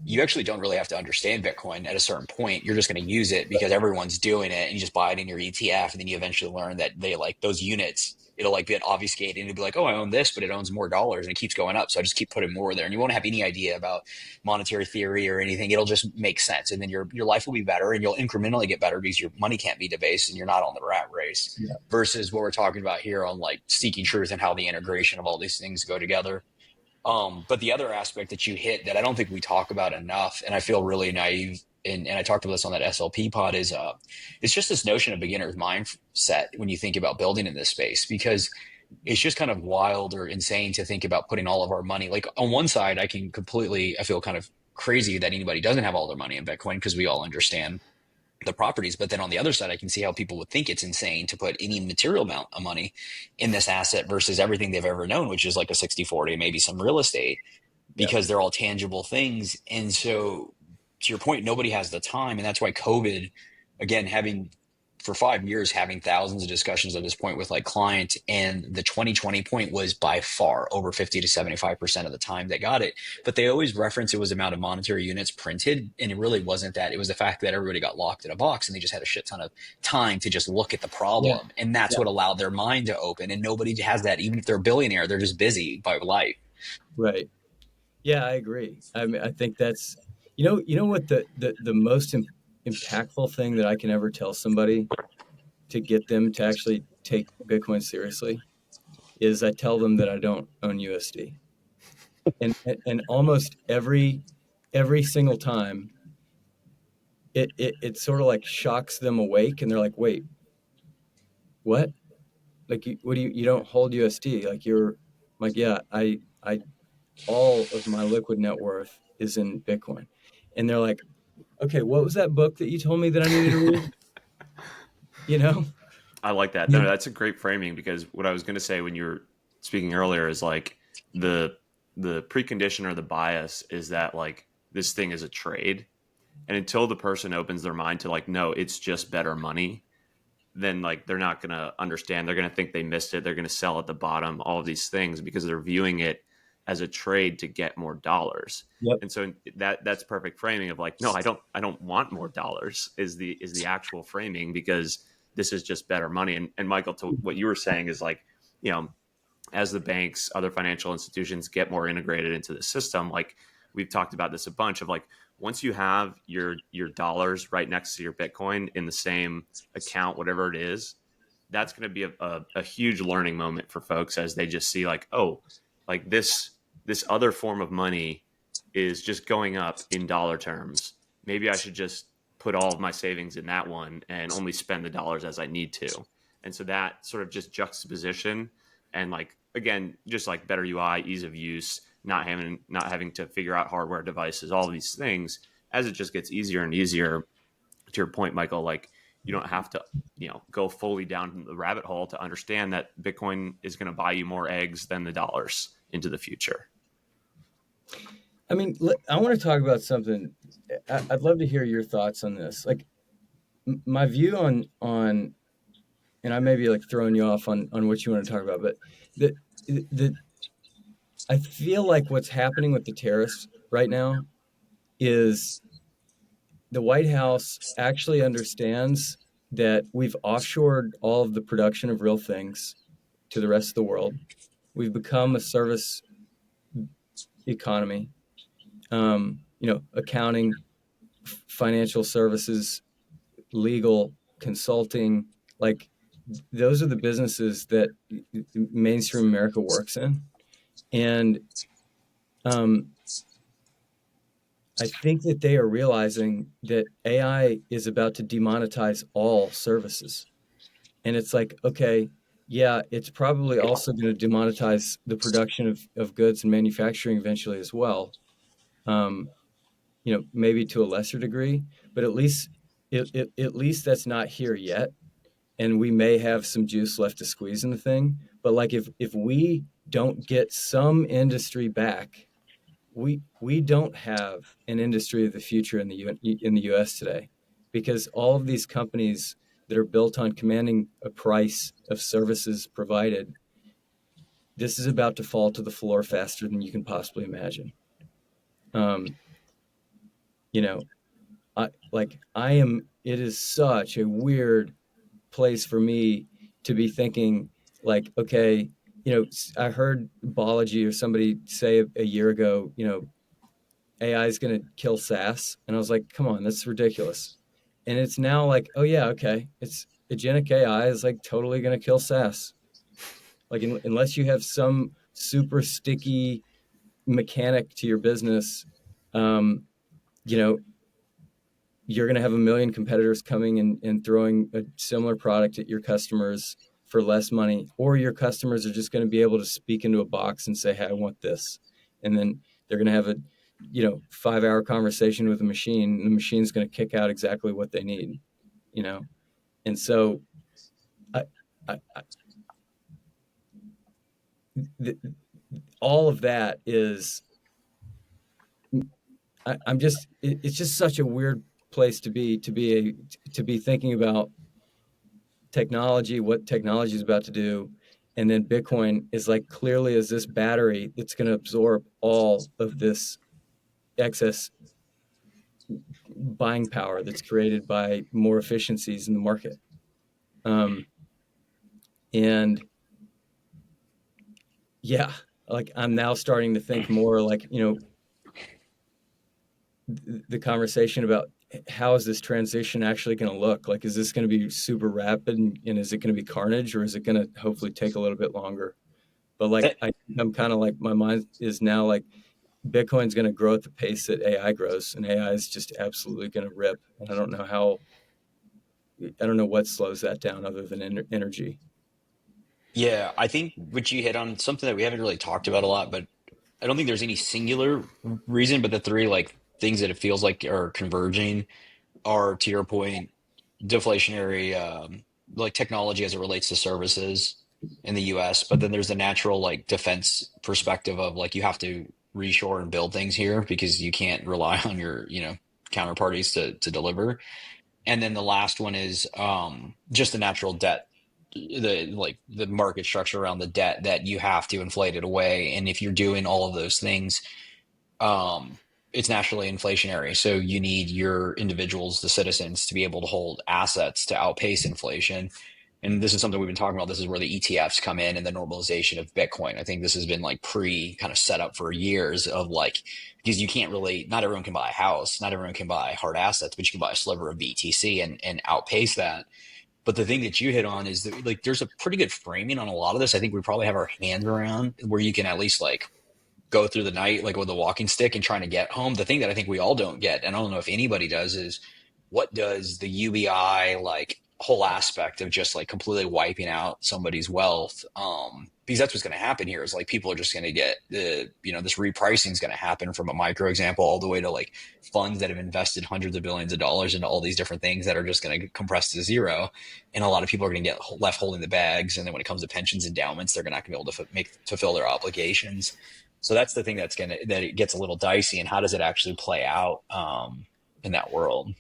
you actually don't really have to understand Bitcoin at a certain point. You're just going to use it because everyone's doing it, and you just buy it in your ETF, and then you eventually learn that they like those units. It'll like get obfuscated, and it'll be like, oh, I own this, but it owns more dollars, and it keeps going up. So I just keep putting more there, and you won't have any idea about monetary theory or anything. It'll just make sense, and then your life will be better, and you'll incrementally get better because your money can't be debased, and you're not on the rat race. Yeah. Versus what we're talking about here on like seeking truth and how the integration of all these things go together. But the other aspect that you hit that I don't think we talk about enough, and I feel really naive, and I talked about this on that SLP pod, is it's just this notion of beginner's mindset when you think about building in this space, because it's just kind of wild or insane to think about putting all of our money. Like on one side, I feel kind of crazy that anybody doesn't have all their money in Bitcoin because we all understand the properties. But then on the other side, I can see how people would think it's insane to put any material amount of money in this asset versus everything they've ever known, which is like a 60-40, maybe some real estate, because they're all tangible things. And so to your point, nobody has the time. And that's why COVID, again, for 5 years, having thousands of discussions at this point with like clients, and the 2020 point was by far over 50 to 75% of the time they got it. But they always reference it was the amount of monetary units printed. And it really wasn't that. It was the fact that everybody got locked in a box and they just had a shit ton of time to just look at the problem. Yeah. And that's what allowed their mind to open. And nobody has that. Even if they're a billionaire, they're just busy by life. Right. Yeah, I agree. I mean, I think that's, you know what the most impactful thing that I can ever tell somebody to get them to actually take Bitcoin seriously is I tell them that I don't own USD. And almost every single time it sort of like shocks them awake, and they're like, wait, what? Like, you don't hold USD? Like, you're like, yeah, I all of my liquid net worth is in Bitcoin. And they're like, okay, what was that book that you told me that I needed to read? I like that. No, that's a great framing, because what I was going to say when you were speaking earlier is like the precondition or the bias is that like this thing is a trade. And until the person opens their mind to like, no, it's just better money, then like they're not going to understand. They're going to think they missed it. They're going to sell at the bottom, all of these things, because they're viewing it as a trade to get more dollars. Yep. And so that's perfect framing of like, no, I don't want more dollars is the actual framing, because this is just better money. And Michael, to what you were saying is like, as the banks, other financial institutions get more integrated into the system, like we've talked about this a bunch of like, once you have your dollars right next to your Bitcoin in the same account, whatever it is, that's going to be a huge learning moment for folks as they just see like, oh, like this this other form of money is just going up in dollar terms. Maybe I should just put all of my savings in that one and only spend the dollars as I need to. And so that sort of just juxtaposition and like, again, just like better UI, ease of use, not having to figure out hardware devices, all of these things, as it just gets easier and easier. To your point, Michael, like you don't have to, go fully down the rabbit hole to understand that Bitcoin is going to buy you more eggs than the dollars into the future. I mean, I want to talk about something. I'd love to hear your thoughts on this. Like my view on, and I may be like throwing you off on what you want to talk about, but I feel like what's happening with the tariffs right now is the White House actually understands that we've offshored all of the production of real things to the rest of the world. We've become a service economy, accounting, financial services, legal, consulting, like those are the businesses that mainstream America works in. And I think that they are realizing that AI is about to demonetize all services. And it's like, okay, yeah, it's probably also going to demonetize the production of goods and manufacturing eventually as well. Maybe to a lesser degree, but at least that's not here yet. And we may have some juice left to squeeze in the thing. But like if we don't get some industry back, we don't have an industry of the future in the US today, because all of these companies that are built on commanding a price of services provided, this is about to fall to the floor faster than you can possibly imagine. It is such a weird place for me to be thinking like, okay, I heard Balaji or somebody say a year ago, AI is going to kill SaaS. And I was like, come on, that's ridiculous. And it's now like, oh yeah, okay. It's agentic AI is like totally going to kill SaaS. Like unless you have some super sticky mechanic to your business, you're going to have a million competitors coming and throwing a similar product at your customers for less money, or your customers are just going to be able to speak into a box and say, hey, I want this. And then they're going to have a 5-hour conversation with a machine, and the machine's going to kick out exactly what they need, And so all of that is, it's just such a weird place to be thinking about technology, what technology is about to do. And then Bitcoin is like clearly as this battery that's going to absorb all of this excess buying power that's created by more efficiencies in the market. And yeah, like I'm now starting to think more like, the conversation about how is this transition actually going to look? Like, is this going to be super rapid and is it going to be carnage, or is it going to hopefully take a little bit longer? But like, I'm kind of like, my mind is now like, Bitcoin's going to grow at the pace that AI grows, and AI is just absolutely going to rip. And I don't know what slows that down other than energy. Yeah, I think what you hit on something that we haven't really talked about a lot, but I don't think there's any singular reason, but the three like things that it feels like are converging are, to your point, deflationary, like technology as it relates to services in the US. But then there's the natural like defense perspective of like you have to reshore and build things here because you can't rely on your, counterparties to deliver. And then the last one is just the natural debt, the market structure around the debt that you have to inflate it away. And if you're doing all of those things, it's naturally inflationary. So you need your individuals, the citizens, to be able to hold assets to outpace inflation. And this is something we've been talking about. This is where the ETFs come in and the normalization of Bitcoin. I think this has been like kind of set up for years of like, because you can't really, not everyone can buy a house, not everyone can buy hard assets, but you can buy a sliver of BTC and outpace that. But the thing that you hit on is that like, there's a pretty good framing on a lot of this. I think we probably have our hands around where you can at least like go through the night like with a walking stick and trying to get home. The thing that I think we all don't get, and I don't know if anybody does, is what does the UBI like whole aspect of just like completely wiping out somebody's wealth, because that's what's going to happen here is like people are just going to get this repricing is going to happen from a micro example all the way to like funds that have invested hundreds of billions of dollars into all these different things that are just going to compress to zero, and a lot of people are going to get left holding the bags, and then when it comes to pensions endowments they're not going to be able to fulfill their obligations. So that's the thing that it gets a little dicey, and how does it actually play out in that world?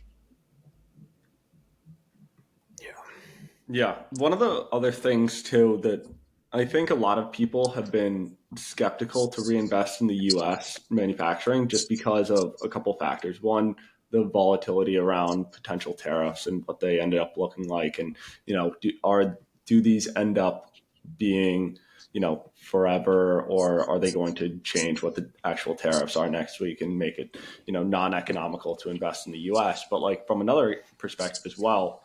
Yeah. One of the other things too that I think a lot of people have been skeptical to reinvest in the US manufacturing just because of a couple factors. One, the volatility around potential tariffs and what they ended up looking like. And, do these end up being, forever, or are they going to change what the actual tariffs are next week and make it, non-economical to invest in the US? But like from another perspective as well,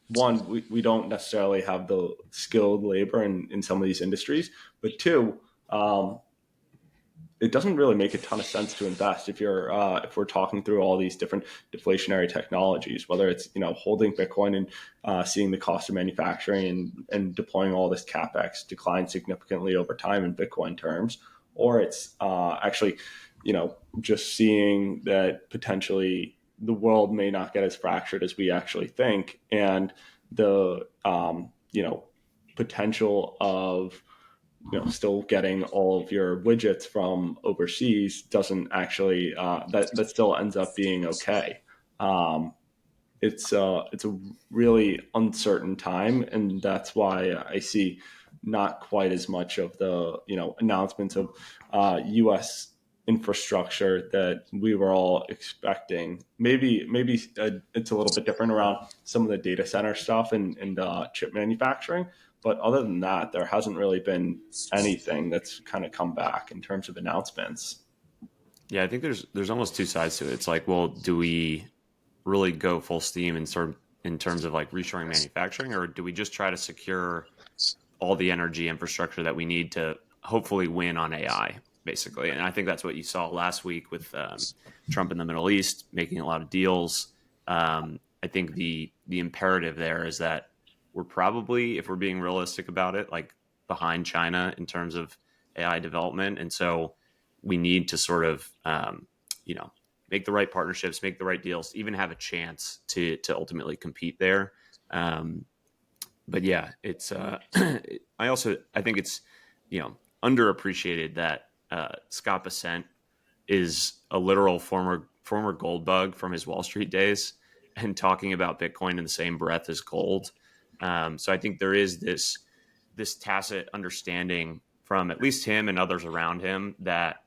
one, we don't necessarily have the skilled labor in some of these industries, but two, it doesn't really make a ton of sense to invest if we're talking through all these different deflationary technologies, whether it's holding Bitcoin and seeing the cost of manufacturing and deploying all this capex decline significantly over time in Bitcoin terms, or it's actually just seeing that potentially the world may not get as fractured as we actually think, and the potential of still getting all of your widgets from overseas doesn't actually that still ends up being okay. It's a really uncertain time, and that's why I see not quite as much of the announcements of U.S. infrastructure that we were all expecting. Maybe it's a little bit different around some of the data center stuff and chip manufacturing. But other than that, there hasn't really been anything that's kind of come back in terms of announcements. Yeah, I think there's almost two sides to it. It's like, well, do we really go full steam in terms of like reshoring manufacturing, or do we just try to secure all the energy infrastructure that we need to hopefully win on AI, basically? And I think that's what you saw last week with Trump in the Middle East making a lot of deals. I think the imperative there is that we're probably, if we're being realistic about it, like behind China in terms of AI development. And so we need to sort of, make the right partnerships, make the right deals, even have a chance to ultimately compete there. But yeah, it's, I think it's, underappreciated that Scott Bessent is a literal former gold bug from his Wall Street days and talking about Bitcoin in the same breath as gold. So I think there is this tacit understanding from at least him and others around him that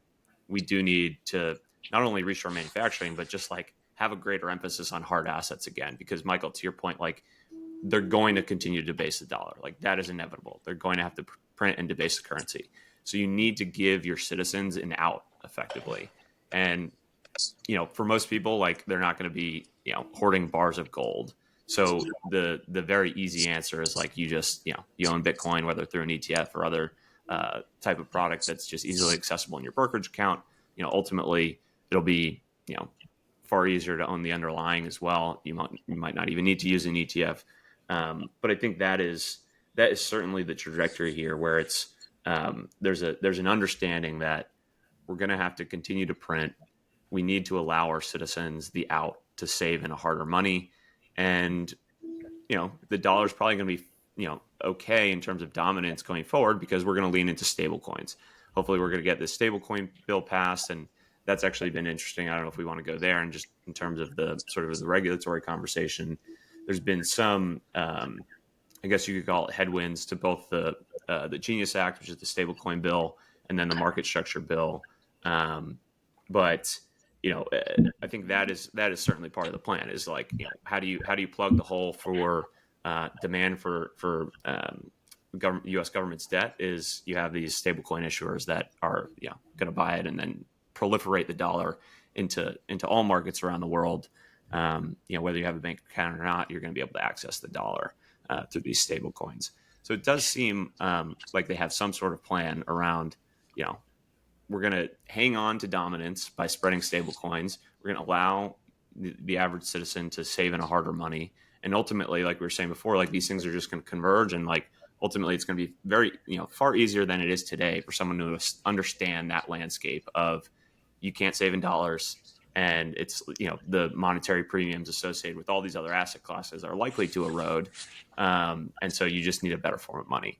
we do need to not only reshore manufacturing, but just like have a greater emphasis on hard assets again. Because Michael, to your point, like they're going to continue to debase the dollar. Like that is inevitable. They're going to have to print and debase the currency. So you need to give your citizens an out effectively. And, for most people, like they're not going to be, hoarding bars of gold. So the very easy answer is like you just you own Bitcoin, whether through an ETF or other type of product that's just easily accessible in your brokerage account. Ultimately it'll be far easier to own the underlying as well. You might not even need to use an ETF, but I think that is certainly the trajectory here, where it's there's an understanding that we're going to have to continue to print. We need to allow our citizens the out to save in a harder money. And, the dollar is probably going to be, okay in terms of dominance going forward, because we're going to lean into stable coins. Hopefully we're going to get this stable coin bill passed. And that's actually been interesting. I don't know if we want to go there. And just in terms of the sort of the regulatory conversation, there's been some, I guess you could call it headwinds to both the Genius Act, which is the stable coin bill, and then the market structure bill. But I think that is certainly part of the plan, is like, how do you plug the hole for demand for U.S. government's debt? Is you have these stablecoin issuers that are going to buy it and then proliferate the dollar into all markets around the world. Whether you have a bank account or not, you're going to be able to access the dollar through these stablecoins. So it does seem like they have some sort of plan around we're going to hang on to dominance by spreading stable coins. We're going to allow the average citizen to save in a harder money. And ultimately, like we were saying before, like these things are just going to converge, and like ultimately it's going to be very, far easier than it is today for someone to understand that landscape of you can't save in dollars, and it's, the monetary premiums associated with all these other asset classes are likely to erode. And so you just need a better form of money.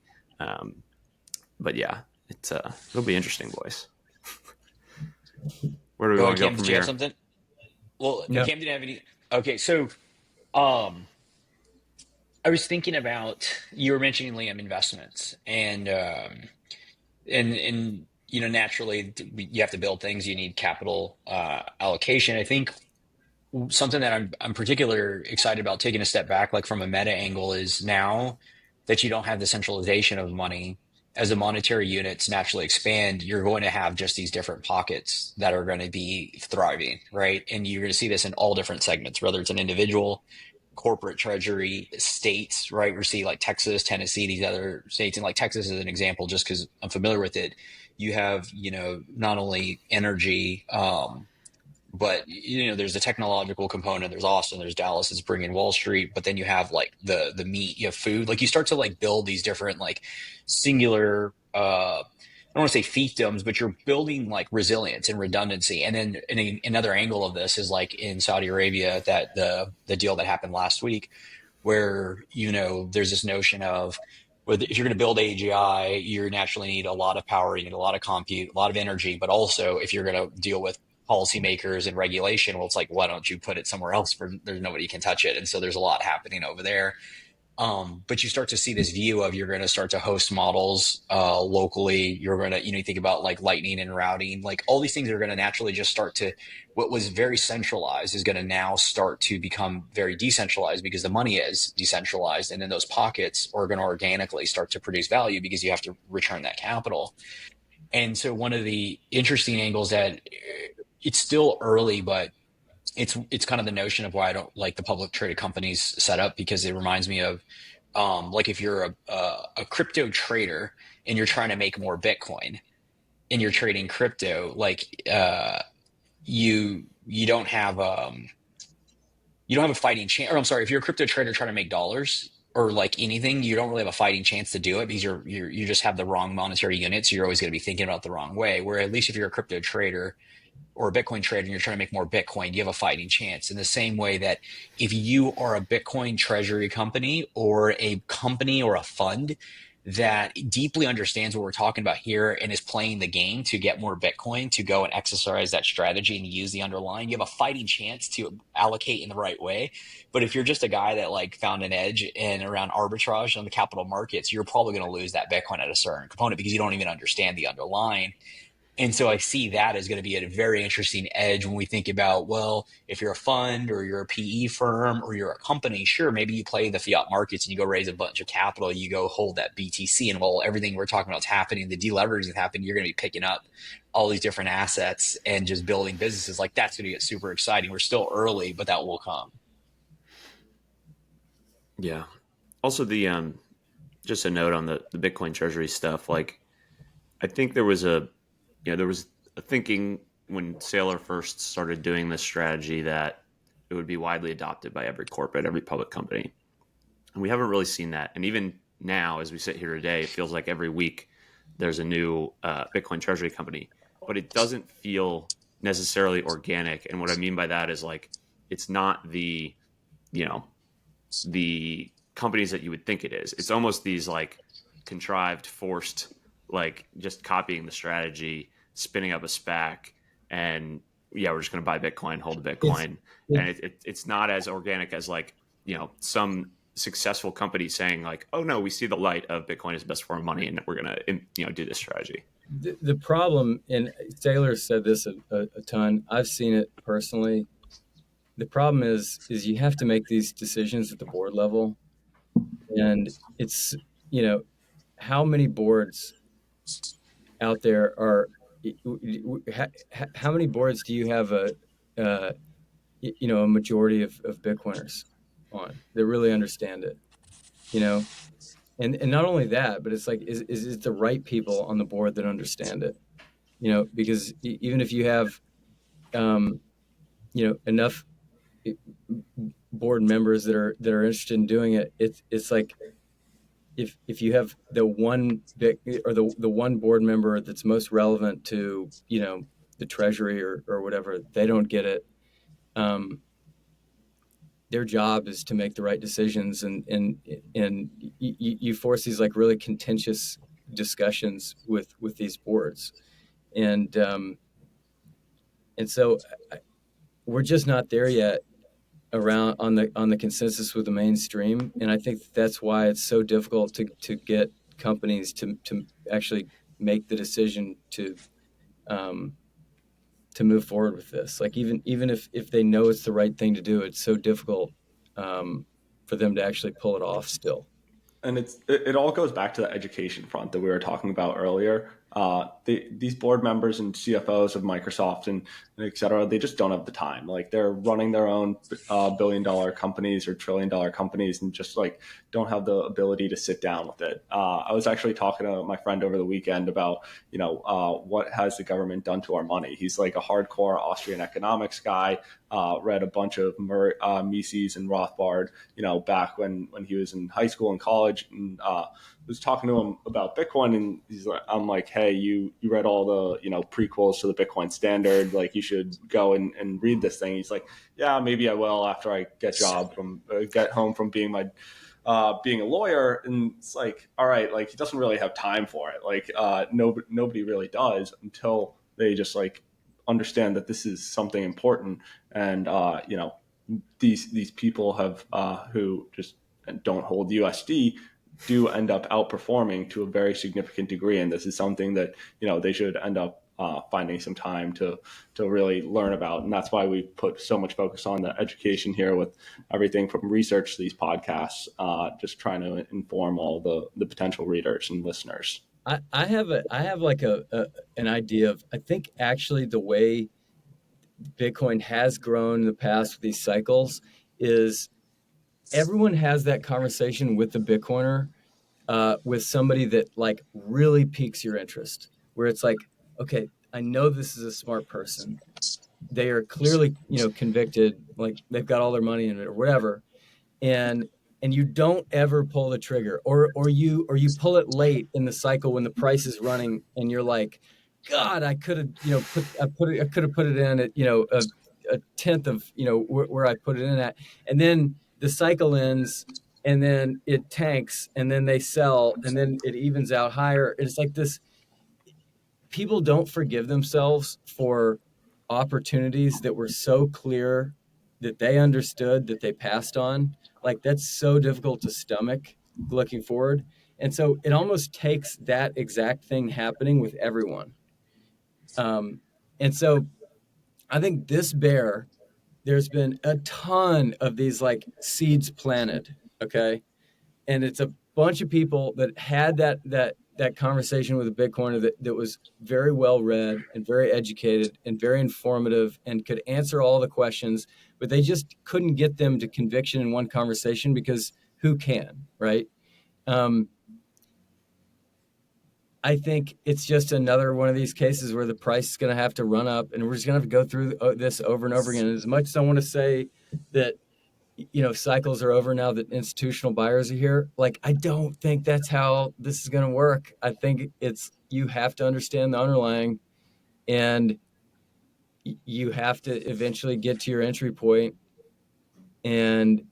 But yeah, it'll be interesting, boys. Where do we want to go Cam, from did you have here? something? Well, No. Cam didn't have any. Okay, so I was thinking about, you were mentioning, Liam, investments, and naturally you have to build things. You need capital allocation. I think something that I'm particularly excited about, taking a step back, like from a meta angle, is now that you don't have the centralization of money, as the monetary units naturally expand, you're going to have just these different pockets that are going to be thriving, right? And you're going to see this in all different segments, whether it's an individual, corporate, treasury, states, right? We see like Texas, Tennessee, these other states, and like Texas is an example just because I'm familiar with it. You have, not only energy, but there's the technological component. There's Austin, there's Dallas, is bringing Wall Street, but then you have like the meat, you have food. Like you start to like build these different like singular, I don't want to say fiefdoms, but you're building like resilience and redundancy. And then another angle of this is like in Saudi Arabia, that the deal that happened last week, where there's this notion of, if you're going to build AGI, you naturally need a lot of power, you need a lot of compute, a lot of energy, but also if you're going to deal with policymakers and regulation, well, it's like, why don't you put it somewhere else where there's nobody can touch it? And so there's a lot happening over there. But you start to see this view of, you're going to start to host models locally. You're going to, you think about like lightning and routing, like all these things are going to naturally just start to, what was very centralized is going to now start to become very decentralized, because the money is decentralized. And then those pockets are going to organically start to produce value because you have to return that capital. And so one of the interesting angles, that it's still early, but it's kind of the notion of why I don't like the public traded companies setup, because it reminds me of like if you're a crypto trader and you're trying to make more Bitcoin and you're trading crypto, like you don't have a fighting chance. Or I'm sorry, if you're a crypto trader trying to make dollars or like anything, you don't really have a fighting chance to do it, because you just have the wrong monetary units. So you're always going to be thinking about the wrong way. Where at least if you're a crypto trader or a Bitcoin trader and you're trying to make more Bitcoin, you have a fighting chance. In the same way that if you are a Bitcoin treasury company or a company or a fund that deeply understands what we're talking about here and is playing the game to get more Bitcoin, to go and exercise that strategy and use the underlying, you have a fighting chance to allocate in the right way. But if you're just a guy that like found an edge in around arbitrage on the capital markets, you're probably going to lose that Bitcoin at a certain component because you don't even understand the underlying. And so I see that as going to be a very interesting edge when we think about, well, if you're a fund or you're a PE firm or you're a company, sure, maybe you play the fiat markets and you go raise a bunch of capital, you go hold that BTC, and while everything we're talking about is happening, the deleveraging is happening, you're going to be picking up all these different assets and just building businesses. Like that's going to get super exciting. We're still early, but that will come. Yeah. Also, the just a note on the Bitcoin treasury stuff. Like, I think there was a thinking when Saylor first started doing this strategy that it would be widely adopted by every corporate, every public company. And we haven't really seen that. And even now, as we sit here today, it feels like every week there's a new Bitcoin treasury company, but it doesn't feel necessarily organic. And what I mean by that is like, it's not the companies that you would think it is. It's almost these like contrived, forced, like just copying the strategy, spinning up a SPAC, and we're just going to buy Bitcoin, hold Bitcoin. And it's not as organic as like, some successful company saying like, oh no, we see the light of Bitcoin as the best form of money, and we're going to, do this strategy. The problem, and Taylor said this a ton, I've seen it personally. The problem is you have to make these decisions at the board level. And it's, how many boards out there are, how many boards do you have a majority of Bitcoiners on that really understand it, and not only that, but it's like, is it the right people on the board that understand it? because even if you have, enough board members that are interested in doing it, it's like if you have the one big or the one board member that's most relevant to the treasury or whatever, they don't get it. Their job is to make the right decisions, and you force these like really contentious discussions with these boards, and so we're just not there yet around on the consensus with the mainstream, and I think that's why it's so difficult to get companies to actually make the decision to move forward with this. Like even if they know it's the right thing to do, it's so difficult for them to actually pull it off still. And it all goes back to the education front that we were talking about earlier. These board members and CFOs of Microsoft and et cetera, they just don't have the time. Like they're running their own billion-dollar companies or trillion-dollar companies and just like don't have the ability to sit down with it. I was actually talking to my friend over the weekend about, what has the government done to our money? He's like a hardcore Austrian economics guy, read a bunch of Mises and Rothbard, back when he was in high school and college, and was talking to him about Bitcoin, and I'm like, hey, you read all the prequels to the Bitcoin Standard, like you should go and read this thing. He's like, yeah, maybe I will after I get home from being a lawyer. And it's like, all right, like he doesn't really have time for it. Like nobody really does until they just like understand that this is something important. And these people have who just don't hold USD do end up outperforming to a very significant degree, and this is something that they should end up finding some time to really learn about. And that's why we put so much focus on the education here, with everything from research to these podcasts, just trying to inform all the potential readers and listeners. I have like an idea of, I think actually the way Bitcoin has grown in the past with these cycles is everyone has that conversation with the Bitcoiner, with somebody that like really piques your interest, where it's like, okay, I know this is a smart person. They are clearly, convicted, like they've got all their money in it or whatever. And you don't ever pull the trigger, or you pull it late in the cycle when the price is running and you're like, God, I could have, I could have put it in at, a tenth of, where I put it in at. And then the cycle ends and then it tanks and then they sell and then it evens out higher. It's like this, people don't forgive themselves for opportunities that were so clear that they understood that they passed on. Like that's so difficult to stomach looking forward. And so it almost takes that exact thing happening with everyone. And so I think this bear, there's been a ton of these like seeds planted. Okay. And it's a bunch of people that had that conversation with a Bitcoiner that was very well read and very educated and very informative and could answer all the questions, but they just couldn't get them to conviction in one conversation because who can, right? I think it's just another one of these cases where the price is going to have to run up, and we're just going to have to go through this over and over again. And as much as I want to say that, cycles are over now that institutional buyers are here, like, I don't think that's how this is going to work. I think you have to understand the underlying, and you have to eventually get to your entry point and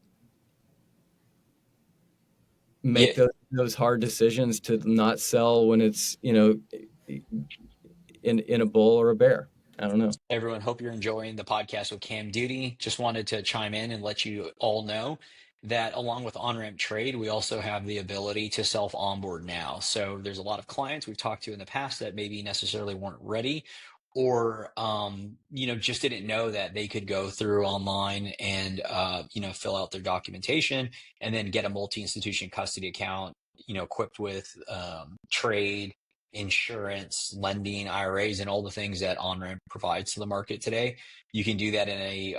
make those hard decisions to not sell when it's, in a bull or a bear. I don't know. Everyone, hope you're enjoying the podcast with Cam Duty. Just wanted to chime in and let you all know that along with Onramp Trade, we also have the ability to self-onboard now. So there's a lot of clients we've talked to in the past that maybe necessarily weren't ready, or just didn't know that they could go through online and fill out their documentation and then get a multi-institution custody account, equipped with trade, insurance, lending, IRAs, and all the things that Onramp provides to the market today. You can do that in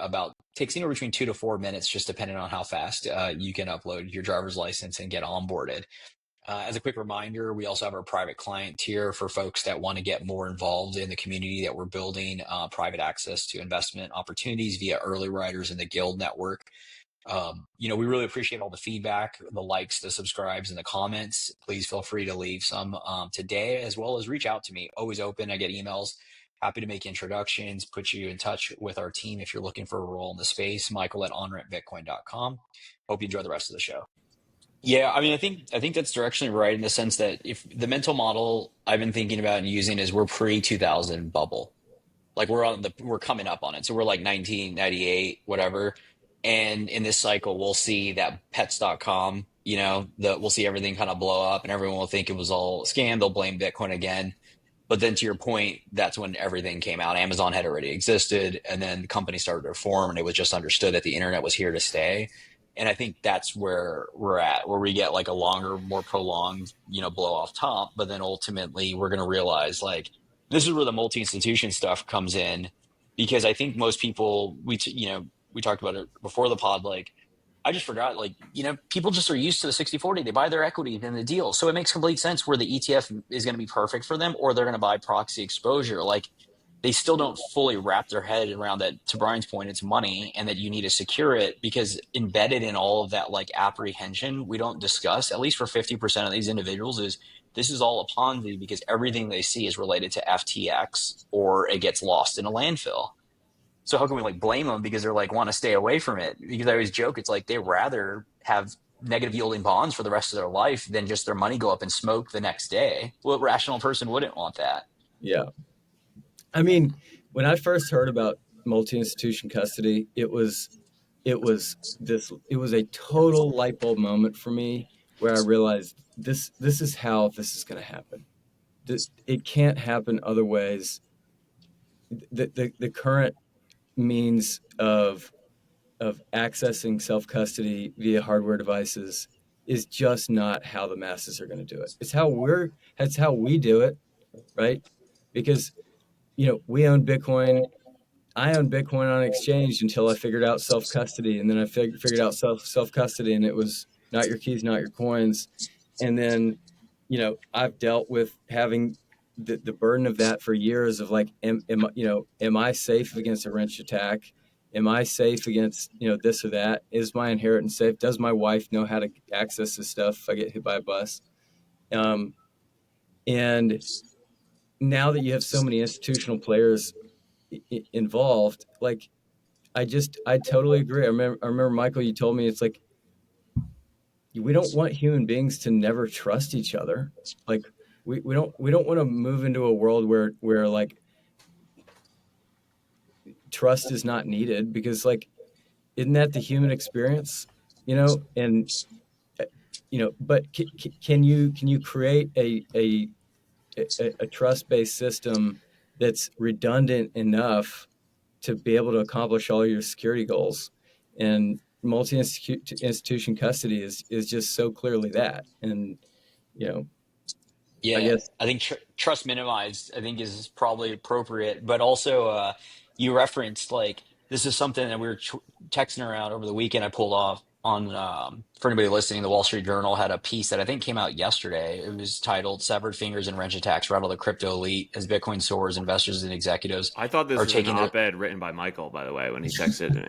takes anywhere between 2 to 4 minutes, just depending on how fast you can upload your driver's license and get onboarded. As a quick reminder, we also have our private client tier for folks that want to get more involved in the community that we're building, private access to investment opportunities via early riders in the guild network. We really appreciate all the feedback, the likes, the subscribes, and the comments. Please feel free to leave some today, as well as reach out to me. Always open. I get emails. Happy to make introductions, put you in touch with our team if you're looking for a role in the space. Michael at onrampbitcoin.com. Hope you enjoy the rest of the show. Yeah, I mean, I think that's directionally right in the sense that if the mental model I've been thinking about and using is we're pre 2000 bubble. Like we're coming up on it. So we're like 1998, whatever. And in this cycle, we'll see that pets.com, we'll see everything kind of blow up and everyone will think it was all scam. They'll blame Bitcoin again. But then to your point, that's when everything came out. Amazon had already existed, and then the company started to form, and it was just understood that the internet was here to stay. And I think that's where we're at, where we get like a longer, more prolonged, blow off top. But then ultimately, we're going to realize like this is where the multi-institution stuff comes in, because I think most people we talked about it before the pod, like I just forgot, like, people just are used to the 60/40. They buy their equity in the deal. So it makes complete sense where the ETF is going to be perfect for them, or they're going to buy proxy exposure. Like they still don't fully wrap their head around that. To Brian's point, it's money and that you need to secure it, because embedded in all of that, like apprehension, we don't discuss, at least for 50% of these individuals, is this is all a Ponzi because everything they see is related to FTX or it gets lost in a landfill. So how can we like blame them because they're like want to stay away from it? Because I always joke, it's like they rather have negative yielding bonds for the rest of their life than just their money go up in smoke the next day. What rational person wouldn't want that? Yeah. I mean, when I first heard about multi-institution custody, it was a total light bulb moment for me where I realized this is how this is going to happen. It can't happen other ways. The current means of accessing self-custody via hardware devices is just not how the masses are going to do it. It's how we do it, right? Because we own Bitcoin. I owned Bitcoin on exchange until I figured out self-custody, and then I figured out self-custody, and it was not your keys, not your coins. And then I've dealt with having the burden of that for years of like, am I safe against a wrench attack? Am I safe against, this or that? Is my inheritance safe? Does my wife know how to access this stuff if I get hit by a bus? And now that you have so many institutional players involved, like, I totally agree. I remember, Michael, you told me it's like, we don't want human beings to never trust each other. Like, we don't want to move into a world where like trust is not needed, because like, isn't that the human experience? And but can you create a trust-based system that's redundant enough to be able to accomplish all your security goals? And multi-institution custody is just so clearly that. And Yeah, I think trust minimized, I think, is probably appropriate. But also, you referenced like this is something that we were texting around over the weekend. I pulled off on for anybody listening. The Wall Street Journal had a piece that I think came out yesterday. It was titled "Severed Fingers and Wrench Attacks Rattle the Crypto Elite as Bitcoin Soars, Investors and Executives I thought this are was taking an op-ed written by Michael, by the way, when he texted me.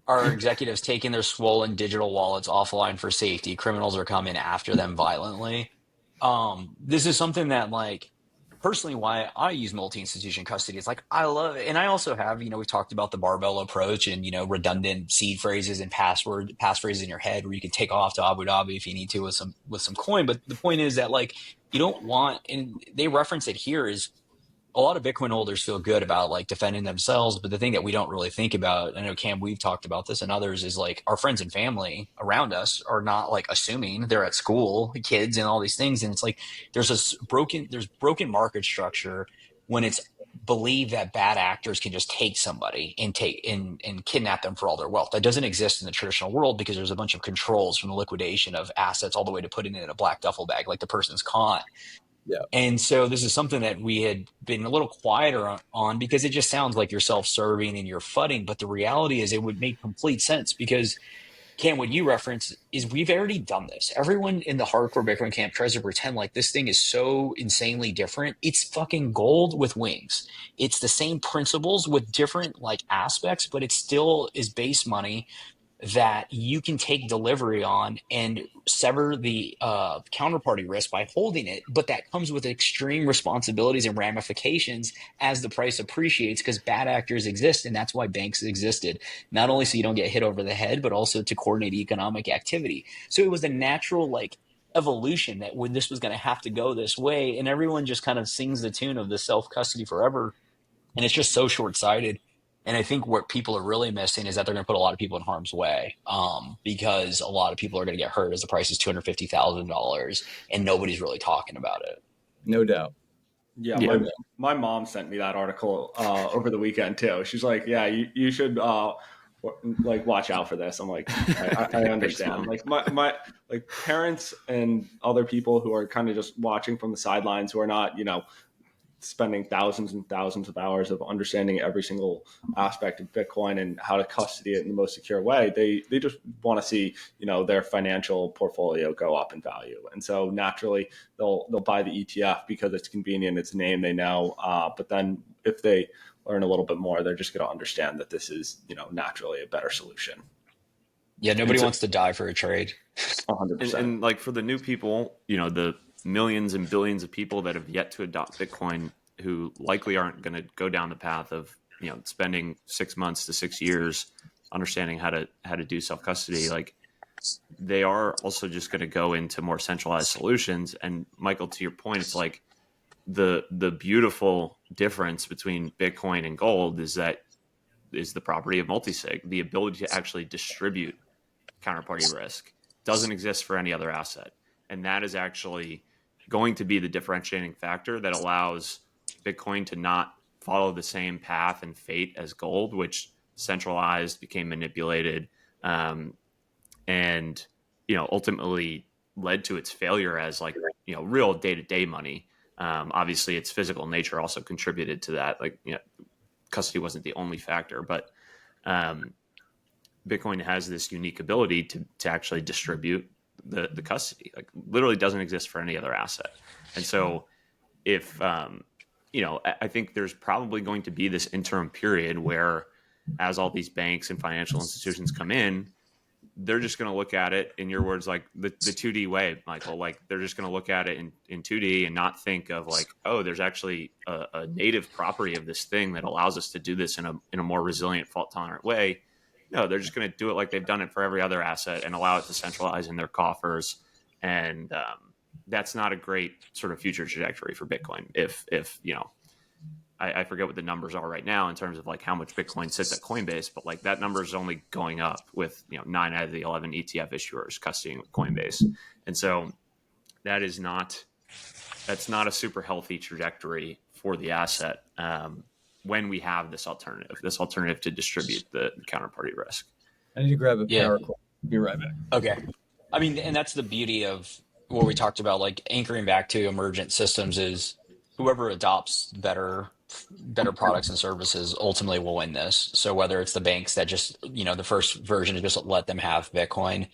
Are executives taking their swollen digital wallets offline for safety? Criminals are coming after them violently. This is something that, like, personally, why I use multi-institution custody. It's like I love it, and I also have, we talked about the barbell approach and redundant seed phrases and passphrases in your head where you can take off to Abu Dhabi if you need to with some coin. But the point is that like you don't want, and they reference it here, is a lot of Bitcoin holders feel good about like defending themselves. But the thing that we don't really think about, I know Cam, we've talked about this and others, is like our friends and family around us are not like assuming they're at school, kids and all these things. And it's like, there's broken market structure when it's believed that bad actors can just take somebody and kidnap them for all their wealth. That doesn't exist in the traditional world because there's a bunch of controls from the liquidation of assets all the way to putting it in a black duffel bag, like the person's caught. Yeah. And so this is something that we had been a little quieter on because it just sounds like you're self-serving and you're fudding. But the reality is it would make complete sense because Cam, what you reference is we've already done this. Everyone in the hardcore Bitcoin camp tries to pretend like this thing is so insanely different. It's fucking gold with wings. It's the same principles with different like aspects, but it still is base money that you can take delivery on and sever the counterparty risk by holding it. But that comes with extreme responsibilities and ramifications as the price appreciates, because bad actors exist. And that's why banks existed, not only so you don't get hit over the head, but also to coordinate economic activity. So it was a natural like evolution that when this was going to have to go this way, and everyone just kind of sings the tune of the self custody forever. And it's just so short sighted. And I think what people are really missing is that they're going to put a lot of people in harm's way, because a lot of people are going to get hurt as the price is $250,000 and nobody's really talking about it. No doubt. Yeah, my mom sent me that article over the weekend too. She's like, "Yeah, you should like watch out for this." I'm like, I understand. Like my like parents and other people who are kind of just watching from the sidelines, who are not, spending thousands and thousands of hours of understanding every single aspect of Bitcoin and how to custody it in the most secure way. They just want to see, their financial portfolio go up in value. And so naturally they'll buy the ETF because it's convenient, it's a name they know. But then if they learn a little bit more, they're just going to understand that this is, naturally a better solution. Yeah, nobody wants to die for a trade. 100%. And like for the new people, the millions and billions of people that have yet to adopt Bitcoin, who likely aren't going to go down the path of spending 6 months to 6 years understanding how to do self custody. Like they are also just going to go into more centralized solutions. And Michael, to your point, it's like the beautiful difference between Bitcoin and gold is the property of multisig. The ability to actually distribute counterparty risk doesn't exist for any other asset, and that is actually going to be the differentiating factor that allows Bitcoin to not follow the same path and fate as gold, which centralized, became manipulated, and ultimately led to its failure as like real day-to-day money. Obviously, its physical nature also contributed to that. Like custody wasn't the only factor, but Bitcoin has this unique ability to actually distribute the custody. Like literally doesn't exist for any other asset. And so if I think there's probably going to be this interim period where as all these banks and financial institutions come in, they're just going to look at it, in your words, like the 2D way, Michael. Like they're just going to look at it in 2D and not think of like, oh, there's actually a native property of this thing that allows us to do this in a more resilient, fault tolerant way. No, they're just going to do it like they've done it for every other asset and allow it to centralize in their coffers. And that's not a great sort of future trajectory for Bitcoin. If I forget what the numbers are right now in terms of like how much Bitcoin sits at Coinbase, but like that number is only going up with 9 out of the 11 ETF issuers custodying with Coinbase. And so that's not a super healthy trajectory for the asset. When we have this alternative to distribute the counterparty risk. I need to grab a power cord. Be right back. Okay. I mean, and that's the beauty of what we talked about, like anchoring back to emergent systems is whoever adopts better products and services ultimately will win this. So whether it's the banks that just, the first version is just let them have Bitcoin,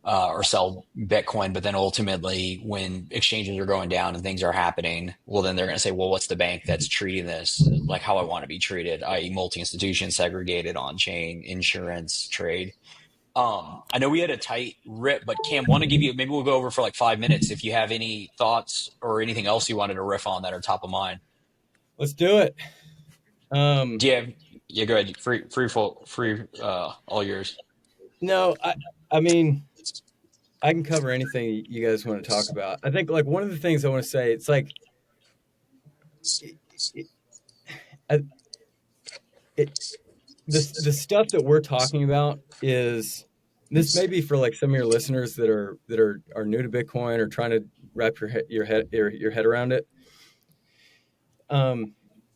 or sell Bitcoin, but then ultimately when exchanges are going down and things are happening, well, then they're going to say, well, what's the bank that's treating this like how I want to be treated, i.e. multi-institution, segregated, on-chain, insurance, trade. I know we had a tight rip, but Cam, want to give you, maybe we'll go over for like 5 minutes if you have any thoughts or anything else you wanted to riff on that are top of mind. Let's do it. Yeah, go ahead. Free, all yours. No, I mean, I can cover anything you guys want to talk about. I think like one of the things I want to say, it's like the stuff that we're talking about is, this may be for like some of your listeners that are new to Bitcoin or trying to wrap your head around it.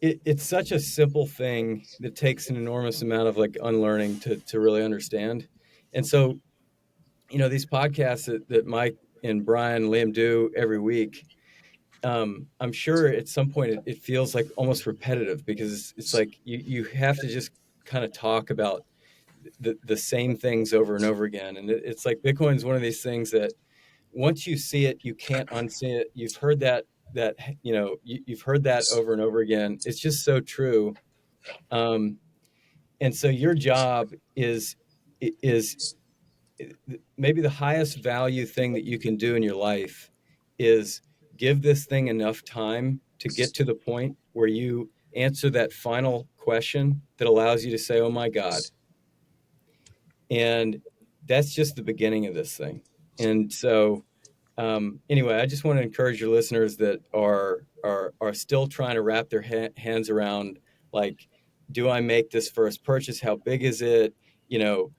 It's such a simple thing that takes an enormous amount of like unlearning to really understand. And so, these podcasts that Mike and Brian and Liam do every week, I'm sure at some point it feels like almost repetitive because it's like you have to just kind of talk about the same things over and over again. And it's like Bitcoin is one of these things that once you see it, you can't unsee it. You've heard you've heard that over and over again. It's just so true. And so your job is maybe the highest value thing that you can do in your life is give this thing enough time to get to the point where you answer that final question that allows you to say, oh my God. And that's just the beginning of this thing. And so anyway, I just want to encourage your listeners that are still trying to wrap their hands around, like, do I make this first purchase? How big is it? You know,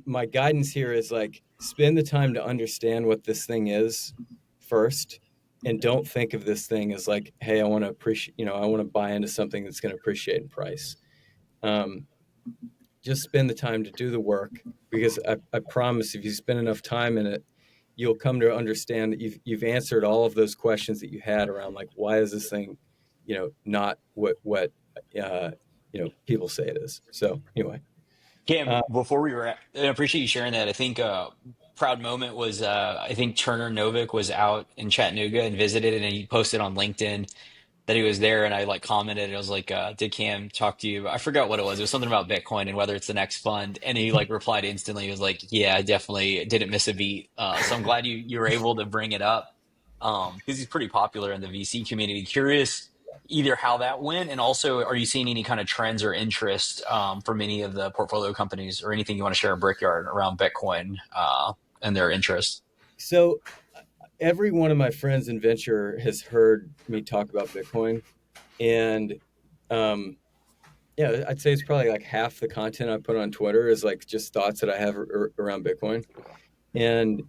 my guidance here is like, spend the time to understand what this thing is first, and don't think of this thing as like, hey, I want to buy into something that's going to appreciate in price. Just spend the time to do the work, because I promise if you spend enough time in it, you'll come to understand that you've answered all of those questions that you had around, like, why is this thing, not what people say it is. So anyway. Cam, before we wrap, I appreciate you sharing that. I think proud moment was I think Turner Novick was out in Chattanooga and visited, and he posted on LinkedIn that he was there, and I like commented. I was like, "Did Cam talk to you?" I forgot what it was. It was something about Bitcoin and whether it's the next fund. And he like replied instantly. He was like, "Yeah, I definitely didn't miss a beat." So I'm glad you were able to bring it up because he's pretty popular in the VC community. Curious either how that went, and also are you seeing any kind of trends or interest from any of the portfolio companies or anything you want to share in Brickyard around Bitcoin and their interest? So every one of my friends in venture has heard me talk about Bitcoin, and I'd say it's probably like half the content I put on Twitter is like just thoughts that I have around Bitcoin. And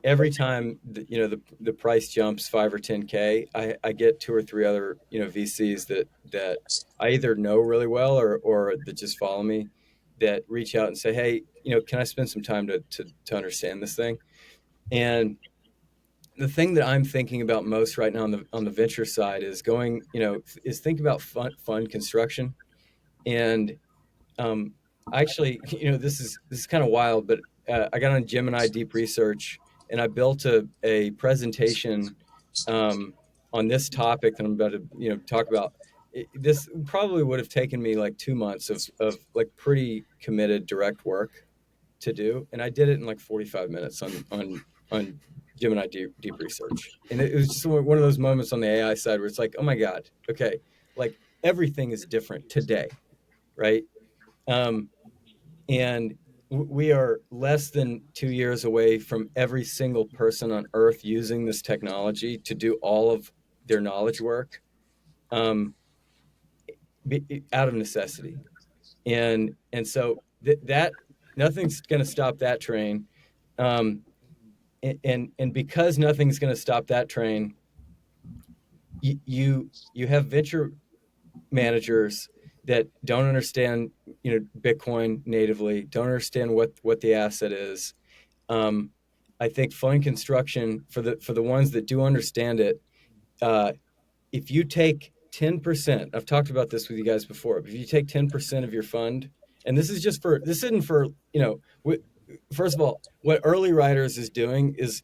every time the price jumps 5 or 10K, I get 2 or 3 other VCs that I either know really well or that just follow me, that reach out and say, hey, can I spend some time to understand this thing? And the thing that I'm thinking about most right now on the venture side is think about fund construction. And actually, this is kind of wild, but I got on Gemini Deep Research and I built a presentation on this topic that I'm about to talk about. This probably would have taken me like 2 months of like pretty committed direct work to do, and I did it in like 45 minutes on Gemini Deep Research. And it was just one of those moments on the AI side where it's like, oh my God, okay, like everything is different today, right? And we are less than 2 years away from every single person on earth using this technology to do all of their knowledge work out of necessity. And so that nothing's going to stop that train. And because nothing's going to stop that train, you have venture managers that don't understand Bitcoin natively, don't understand what the asset is. I think fund construction for the ones that do understand it, if you take 10%, I've talked about this with you guys before, but if you take 10% of your fund, and this isn't for first of all, what Early Riders is doing is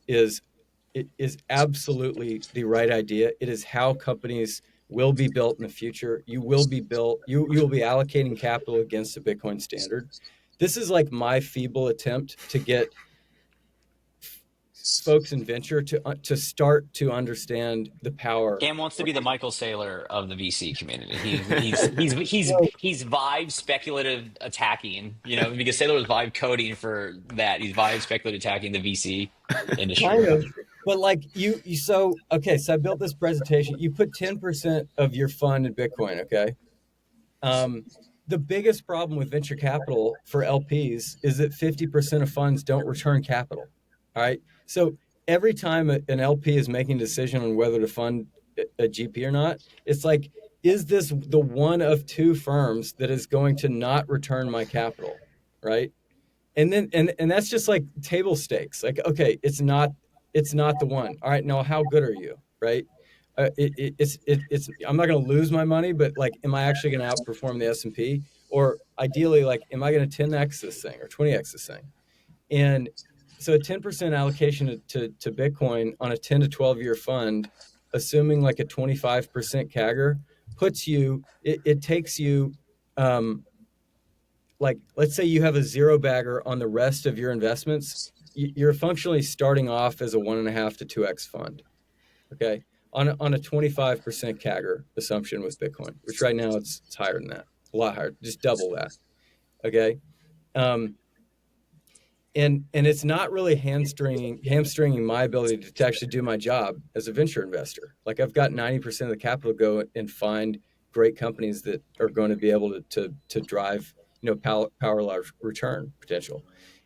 absolutely the right idea. It is how companies will be built in the future. You will be allocating capital against the Bitcoin standard. This is like my feeble attempt to get folks in venture to start to understand the power. Cam wants to be the Michael Saylor of the VC community. He's vibe speculative attacking, because Saylor was vibe coding for that. He's vibe speculative attacking the VC industry. Kind of. But like so I built this presentation. You put 10% of your fund in Bitcoin, okay? The biggest problem with venture capital for LPs is that 50% of funds don't return capital. All right. So every time an LP is making a decision on whether to fund a GP or not, it's like, is this the one of 2 firms that is going to not return my capital? Right. And then, and that's just like table stakes. Like, okay, it's not the one. All right. Now, how good are you? Right. it's I'm not going to lose my money, but like, am I actually going to outperform the S&P? Or ideally, like, am I going to 10x this thing or 20x this thing? And so a 10% allocation to Bitcoin on a 10 to 12 year fund, assuming like a 25% CAGR, puts you, it takes you, like, let's say you have a zero bagger on the rest of your investments, you're functionally starting off as a 1.5 to 2x fund. Okay. On a 25% CAGR assumption with Bitcoin, which right now it's higher than that, a lot higher, just double that. Okay. And it's not really hamstringing my ability to actually do my job as a venture investor. Like, I've got 90% of the capital to go and find great companies that are going to be able to drive, power large return potential.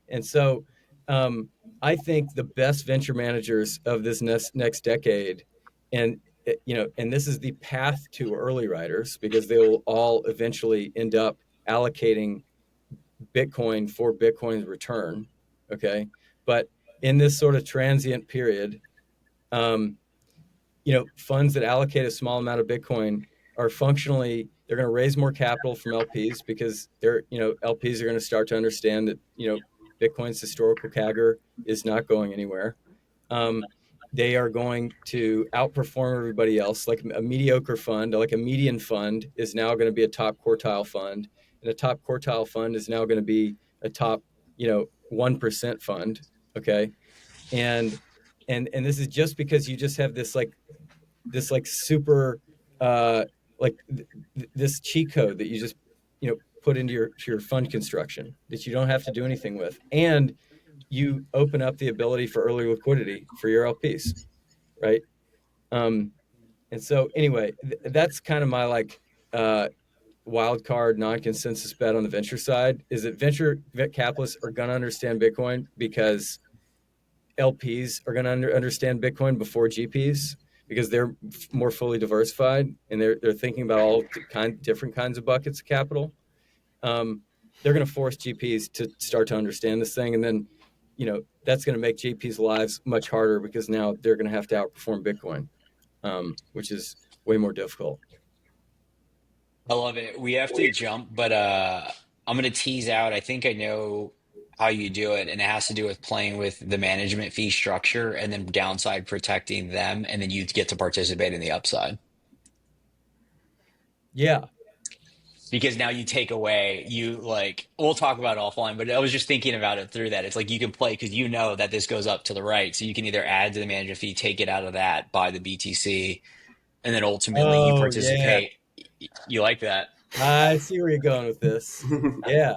And so I think the best venture managers of this next decade, and this is the path to early riders, because they will all eventually end up allocating Bitcoin for Bitcoin's return. Okay. But in this sort of transient period, funds that allocate a small amount of Bitcoin are functionally, they're going to raise more capital from LPs, because LPs are going to start to understand that, Bitcoin's historical CAGR is not going anywhere. They are going to outperform everybody else. Like a mediocre fund, like a median fund, is now going to be a top quartile fund, and a top quartile fund is now going to be a top 1% fund. Okay. And this is just because you just have this super this cheat code that you just put into your fund construction that you don't have to do anything with, and you open up the ability for early liquidity for your LPs, right? And so anyway, that's kind of my wild card non-consensus bet on the venture side, is that venture capitalists are going to understand Bitcoin because LPs are going to understand Bitcoin before GPs, because they're more fully diversified and they're thinking about all different kinds of buckets of capital. They're going to force GPs to start to understand this thing, and then that's going to make GPs' lives much harder, because now they're going to have to outperform Bitcoin, which is way more difficult. I love it. We have to jump, but I'm going to tease out. I think I know how you do it, and it has to do with playing with the management fee structure and then downside protecting them, and then you get to participate in the upside. Yeah. Because now you take away, we'll talk about it offline, but I was just thinking about it through that. It's like you can play because you know that this goes up to the right. So you can either add to the management fee, take it out of that, buy the BTC, and then ultimately you participate. Yeah. You like that? I see where you're going with this. Yeah.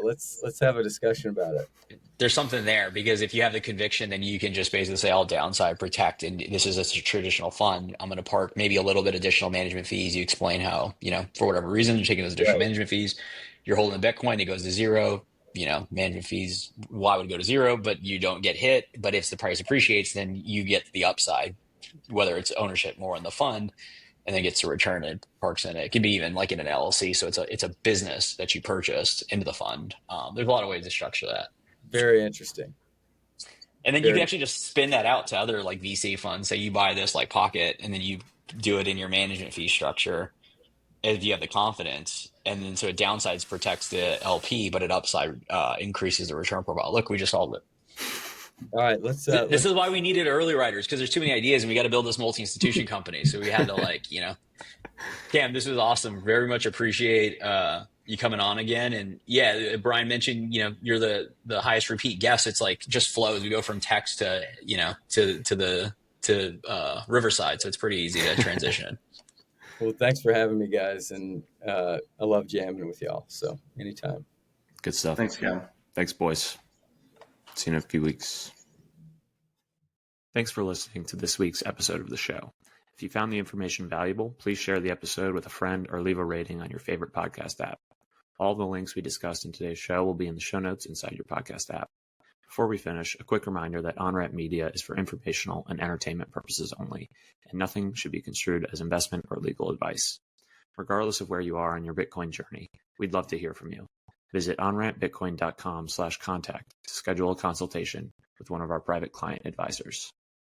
Let's have a discussion about it. There's something there, because if you have the conviction, then you can just basically say, I'll downside protect, and this is a traditional fund. I'm going to park maybe a little bit additional management fees. You explain how, for whatever reason, you're taking those additional management fees. You're holding the Bitcoin, it goes to zero. Management fees, why would it go to zero? But you don't get hit. But if the price appreciates, then you get the upside, whether it's ownership more in the fund, and then gets to return it, parks in it. It can be even like in an LLC. So it's a business that you purchased into the fund. There's a lot of ways to structure that. Very interesting. And then you can actually just spin that out to other VC funds. Say you buy this pocket, and then you do it in your management fee structure if you have the confidence. And then so it downsides protects the LP, but it upside increases the return profile. Look, we just solved it. All right, let's. This is why we needed early riders, because there's too many ideas, and we got to build this multi-institution company. So we had to Cam, this was awesome. Very much appreciate you coming on again. And yeah, Brian mentioned, you're the highest repeat guest. It's just flows. We go from text to Riverside. So it's pretty easy to transition. Well, thanks for having me, guys. And I love jamming with y'all. So anytime. Good stuff. Thanks, Cam. Thanks, boys. See you in a few weeks. Thanks for listening to this week's episode of the show. If you found the information valuable, please share the episode with a friend or leave a rating on your favorite podcast app. All the links we discussed in today's show will be in the show notes inside your podcast app. Before we finish, a quick reminder that Onramp Media is for informational and entertainment purposes only, and nothing should be construed as investment or legal advice. Regardless of where you are on your Bitcoin journey, we'd love to hear from you. Visit onrampbitcoin.com/contact to schedule a consultation with one of our private client advisors.